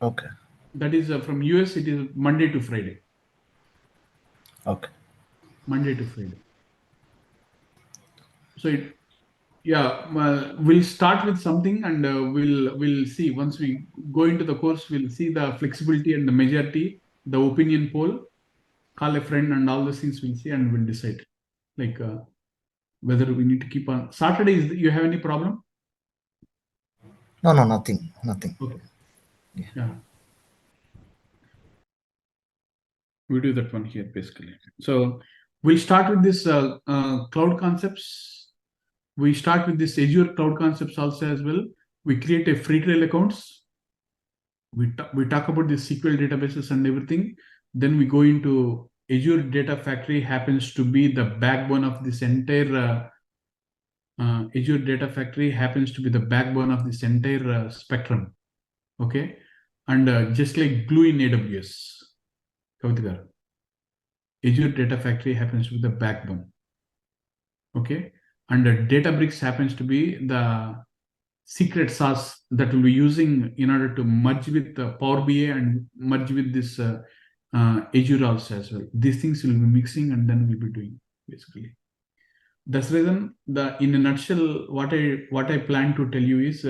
Okay. That is from US, it is Monday to Friday. Okay. Monday to Friday. So we'll start with something, and we'll see. Once we go into the course, we'll see the flexibility and the majority, the opinion poll, call a friend, and all those things we'll see, and we'll decide like whether we need to keep on. Saturday, you have any problem? No, nothing. Okay. Yeah. We do that one here basically. So we'll start with this cloud concepts. We start with this Azure cloud concepts also as well. We create a free trial accounts. We talk about the SQL databases and everything. Then we go into Azure Data Factory happens to be the backbone of this entire Azure Data Factory happens to be the backbone of this entire spectrum. Okay. And just like glue in AWS, Kavita, Azure Data Factory happens to be the backbone. Okay. And Databricks happens to be the secret sauce that we'll be using in order to merge with Power BI and merge with this Azure also as well. These things will be mixing, and then we'll be doing basically. That's the reason. In a nutshell, what I plan to tell you is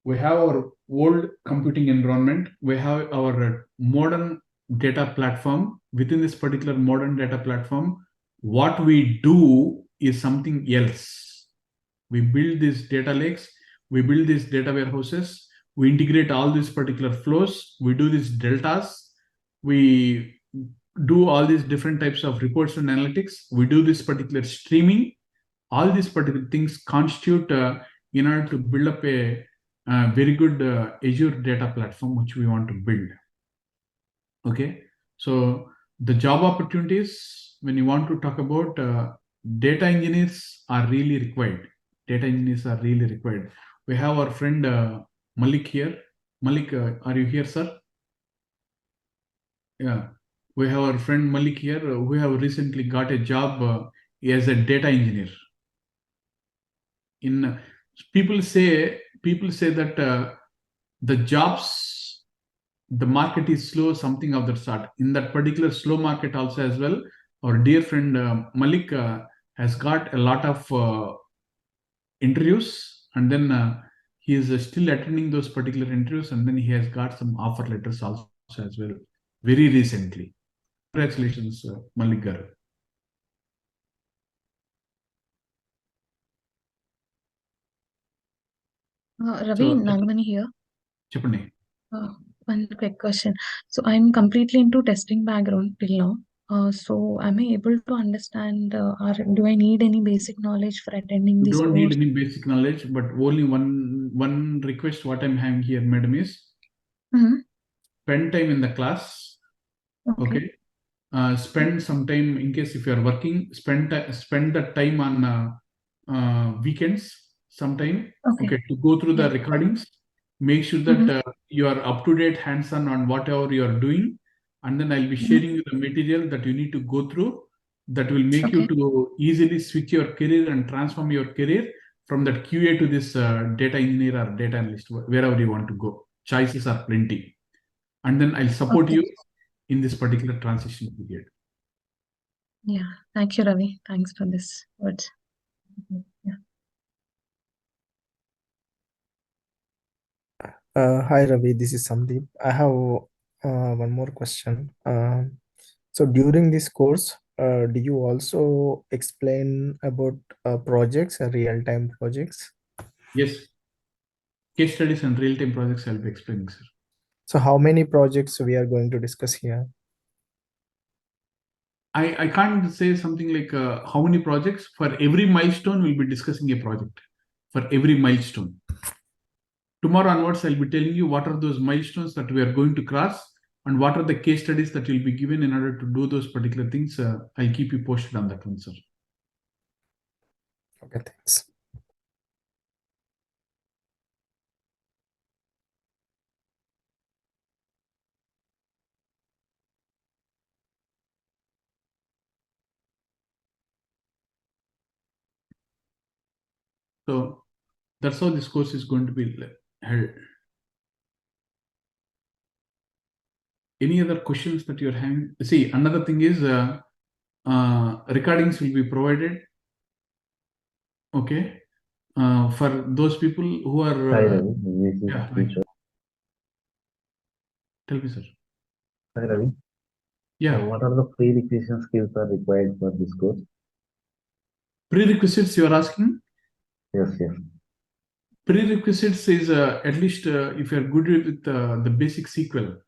we have our old computing environment. We have our modern data platform. Within this particular modern data platform, what we do is something else. We build these data lakes, we build these data warehouses, we integrate all these particular flows, we do these deltas, we do all these different types of reports and analytics, we do this particular streaming. All these particular things constitute in order to build up a very good Azure data platform which we want to build. Okay, so the job opportunities, when you want to talk about data engineers are really required. Data engineers are really required. We have our friend Malik here. Malik, are you here, sir? Yeah, we have our friend Malik here who have recently got a job as a data engineer. In people say that the jobs, the market is slow, something of that sort. In that particular slow market also as well, our dear friend Malik has got a lot of interviews, and then he is still attending those particular interviews, and then he has got some offer letters also as well very recently. Congratulations, Malik garu. Ravi, Nagamani here. Cheppandi. One quick question. So I'm completely into testing background till now. So am I able to understand, or do I need any basic knowledge for attending You this don't course? need any basic knowledge, but only one request what I'm having here, madam, is spend time in the class. Okay. Spend some time in case if you are working, spend that time on weekends sometime. Okay, to go through the recordings. Make sure that you are up to date, hands-on on whatever you are doing, and then I'll be sharing you the material that you need to go through. That will make you to easily switch your career and transform your career from that QA to this data engineer or data analyst, wherever you want to go. Choices are plenty, and then I'll support you in this particular transition period. Yeah, thank you, Ravi. Thanks for this words. Yeah. Hi Ravi, this is Sandeep. I have one more question. So during this course, do you also explain about projects, real-time projects? Yes. Case studies and real-time projects I'll be explaining, sir. So how many projects we are going to discuss here? I can't say something like how many projects. For every milestone, we'll be discussing a project. For every milestone. Tomorrow onwards, I'll be telling you what are those milestones that we are going to cross and what are the case studies that will be given in order to do those particular things. I'll keep you posted on that one, sir. Okay, thanks. So that's how this course is going to be held. Any other questions that you're having? See, another thing is recordings will be provided. Okay. For those people who are. Hi Ravi, this is Yeah, Kishore. Tell me, sir. Hi Ravi. Yeah. What are the prerequisite skills are required for this course? Prerequisites you are asking? Yes, yes. Prerequisites is at least if you are good with the basic SQL.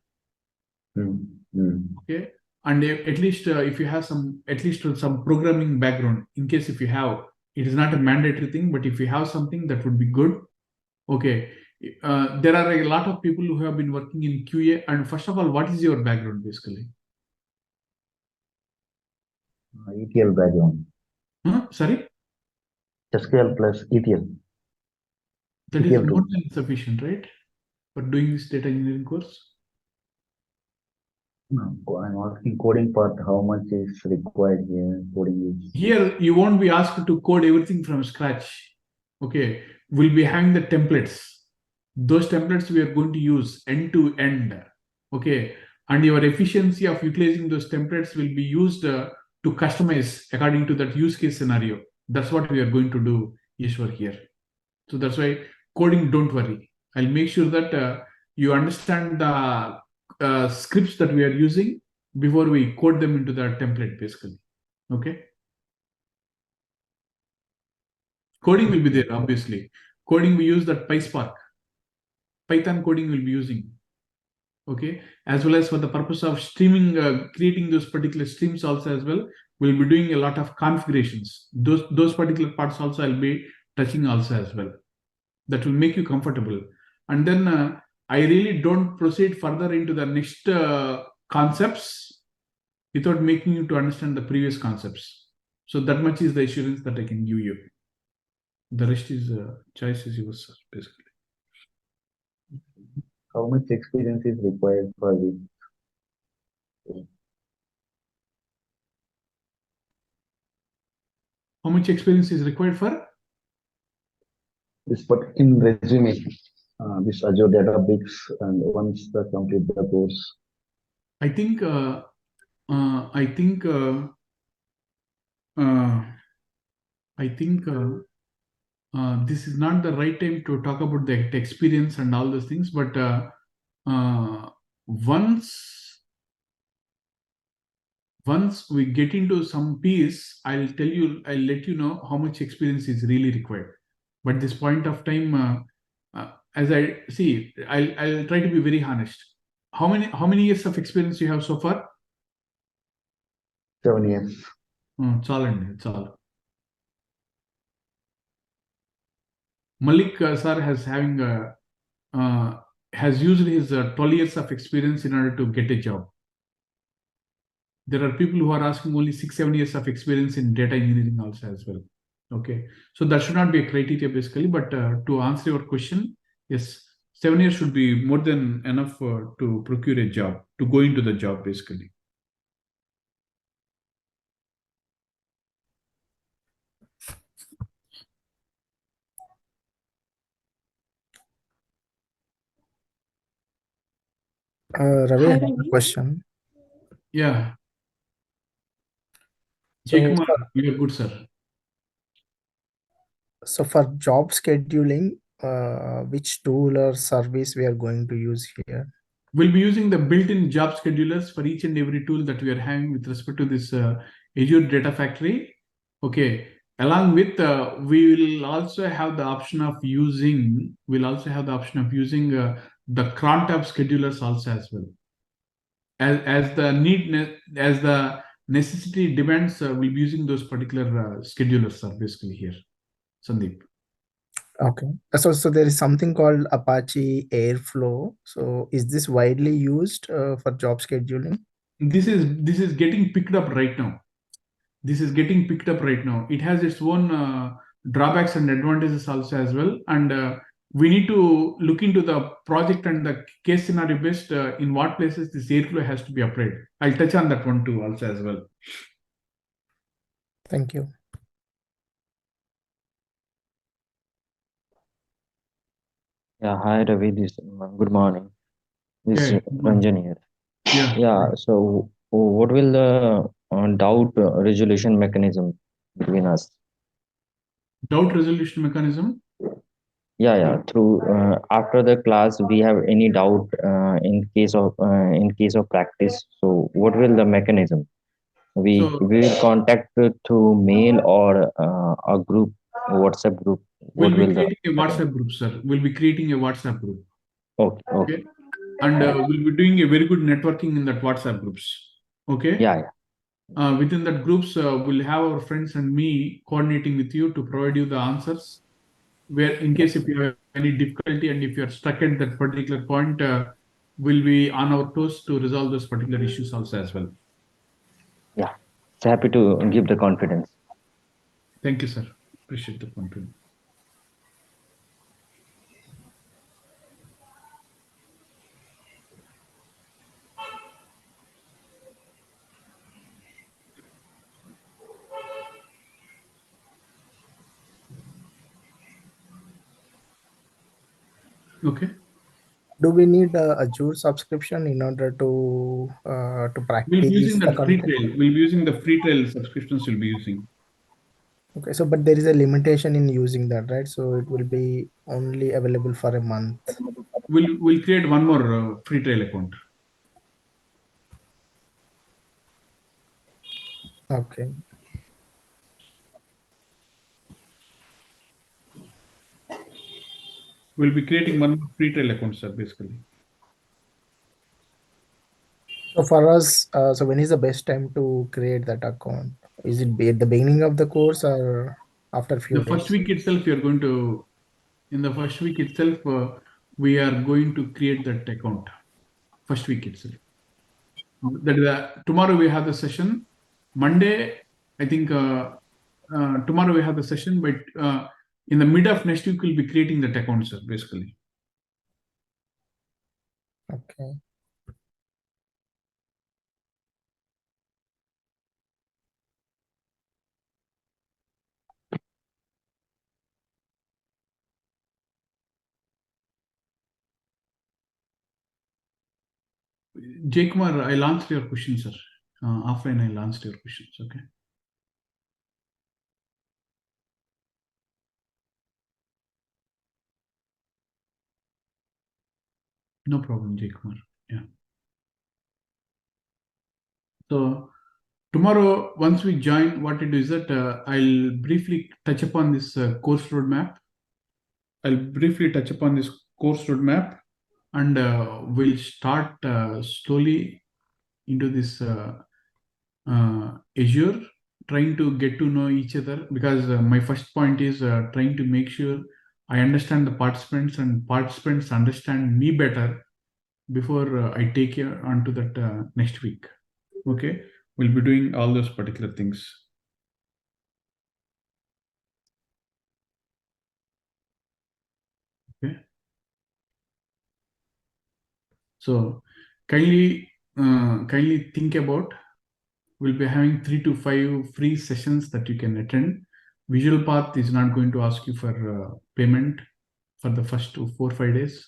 Okay. And at least if you have some, at least some programming background, in case if you have, it is not a mandatory thing, but if you have something that would be good. Okay. There are a lot of people who have been working in QA. And first of all, what is your background basically? ETL background. Sorry? SQL plus ETL. That is ETL more too. than sufficient, right? For doing this data engineering course? No, I'm asking coding part, how much is required here? Coding is. Here, you won't be asked to code everything from scratch. Okay. We'll be having the templates. Those templates we are going to use end to end. Okay. And your efficiency of utilizing those templates will be used to customize according to that use case scenario. That's what we are going to do, Ishwar, here. So that's why coding, don't worry. I'll make sure that you understand the scripts that we are using before we code them into the template, basically. Okay. Coding will be there, obviously. Coding, we use that PySpark. Python coding will be using. Okay. As well as for the purpose of streaming, creating those particular streams also as well, we'll be doing a lot of configurations. Those particular parts also I'll be touching also as well. That will make you comfortable. And then I really don't proceed further into the next concepts without making you to understand the previous concepts. So that much is the assurance that I can give you. The rest is choice is yours, sir, basically. How much experience is required for this? How much experience is required for? This put in resume, this Azure Database, and once the complete the course. I think this is not the right time to talk about the experience and all those things. But once we get into some piece, I'll let you know how much experience is really required. But this point of time, as I see, I'll try to be very honest. How many years of experience you have so far? 7 years. It's all. Malik sir has used his 12 years of experience in order to get a job. There are people who are asking only 6-7 years of experience in data engineering also as well. Okay, so that should not be a criteria basically. But to answer your question, yes, 7 years should be more than enough to procure a job, to go into the job basically. Ravi, I Hi, have a Ravi. question. Yeah. So, Jaykumar, you are good, sir. So for job scheduling, which tool or service we are going to use here? We'll be using the built-in job schedulers for each and every tool that we are having with respect to this Azure Data Factory. Okay. Along with, we will also have the option of using, the cron tab schedulers also as well. As the necessity demands, we'll be using those particular schedulers basically here, Sandeep. Okay. So there is something called Apache Airflow. So is this widely used for job scheduling? This is getting picked up right now. It has its own drawbacks and advantages also as well. And we need to look into the project and the case scenario based in what places this airflow has to be applied. I'll touch on that one too also as well. Thank you. Yeah, hi Ravi. Good morning. This is Yeah, good morning. Ranjan here. Yeah. Yeah, so what will the doubt resolution mechanism between us? Doubt resolution mechanism. Yeah. Through after the class, we have any doubt in case of practice. So what will the mechanism? We will contact through mail or a group, WhatsApp group. We'll What be will the creating a WhatsApp group, sir. We'll be creating a WhatsApp group. okay. And we'll be doing a very good networking in that WhatsApp groups. Okay. Yeah. Within that groups, we'll have our friends and me coordinating with you to provide you the answers. Where in case if you have any difficulty and if you're stuck at that particular point, we'll be on our toes to resolve those particular issues also as well. Yeah. So happy to give the confidence. Thank you, sir. Appreciate the confidence. Okay. Do we need a Azure subscription in order to practice? We'll be using that free trial. We'll be using the free trial subscriptions we'll be using. Okay, so but there is a limitation in using that, right? So it will be only available for a month. We'll create one more free trial account. Okay. We'll be creating one more free trial account, sir, basically. So for us, so when is the best time to create that account? Is it at the beginning of the course or after a few The first days? week itself, we are going to, we are going to create that account. First week itself. That is tomorrow we have the session. Monday, I think tomorrow we have the session, but in the mid of next week, we'll be creating that account, sir, basically. Okay. Jay Kumar, I'll answer your question, sir. Offline, I'll answer your questions, okay? No problem, Jay Kumar. Yeah. So tomorrow, once we join, what to do is that I'll briefly touch upon this course roadmap. And we'll start slowly into this Azure, trying to get to know each other, because my first point is trying to make sure I understand the participants and participants understand me better before I take you onto that next week. Okay, we'll be doing all those particular things. Okay. So kindly think about, we'll be having 3 to 5 free sessions that you can attend. Visual Path is not going to ask you for payment for the first 4-5 days,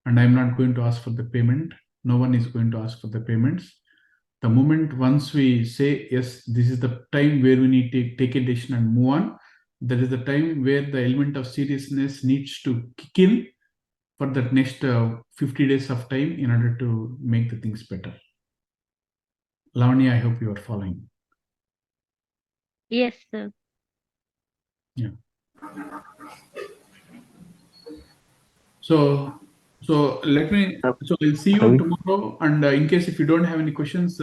and I'm not going to ask for the payment. No one is going to ask for the payments. The moment once we say yes, this is the time where we need to take a decision and move on, That is the time where the element of seriousness needs to kick in for that next 50 days of time in order to make the things better. Lavanya, I hope you are following. Yes, sir. Yeah. So let me. So I'll see you tomorrow. And in case if you don't have any questions,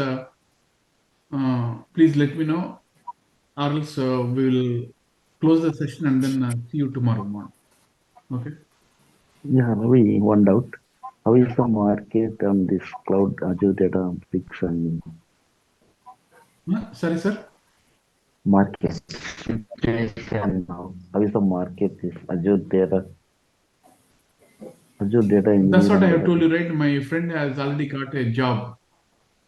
please let me know, or else we will close the session and then see you tomorrow morning. Okay. Yeah, Ravi, one doubt. How is the market on this cloud Azure Data Bricks and Sorry, sir. market situation now? How is the market this Azure Data Engineering? That's what I have told you, right? My friend has already got a job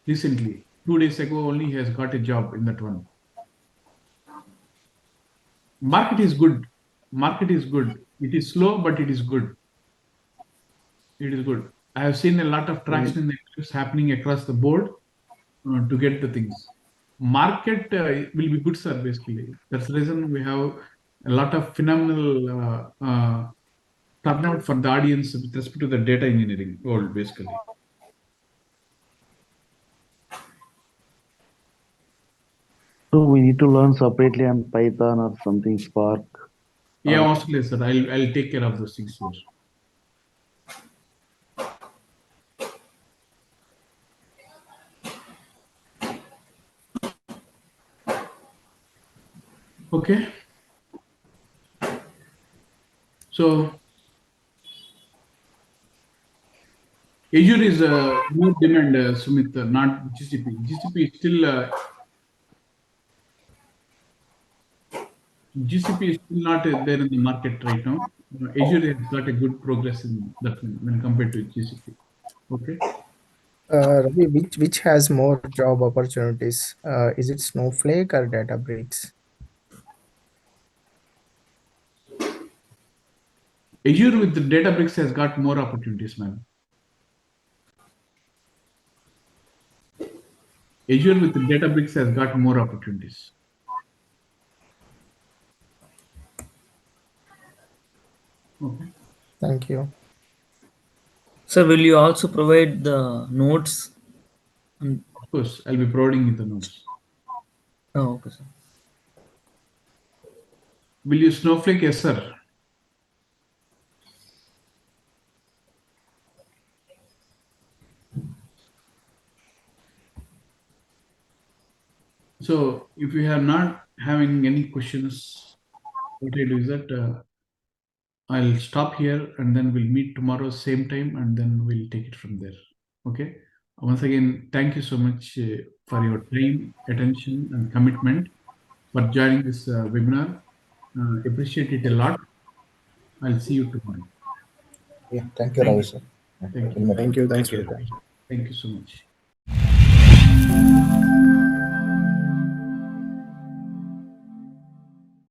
recently. 2 days ago only he has got a job in that one. Market is good. Market is good. It is slow, but it is good. It is good. I have seen a lot of traction in the interviews happening across the board to get the things. Market will be good, sir, basically. That's the reason we have a lot of phenomenal turnout for the audience with respect to the data engineering world, basically. So we need to learn separately on Python or something Spark. Yeah, mostly, sir. I'll take care of those things here. Okay. So Azure is more demand, Sumit, not GCP. GCP is still not there in the market right now. Azure has got a good progress in that when compared to GCP. Okay. Ravi, which has more job opportunities? Is it Snowflake or Databricks? Azure with the Databricks has got more opportunities, man. Azure with the Databricks has got more opportunities. Okay. Thank you. Sir, will you also provide the notes? Of course, I'll be providing you the notes. Oh, okay, sir. Will you Snowflake? Yes, sir. So if you are not having any questions, what I do is that I'll stop here and then we'll meet tomorrow same time and then we'll take it from there. Okay. Once again, thank you so much for your time, attention, and commitment for joining this webinar. Appreciate it a lot. I'll see you tomorrow. Yeah, thank you, Ravi, sir. Thank you. Thank you. Thanks for Thank you. your time. Thank you so much.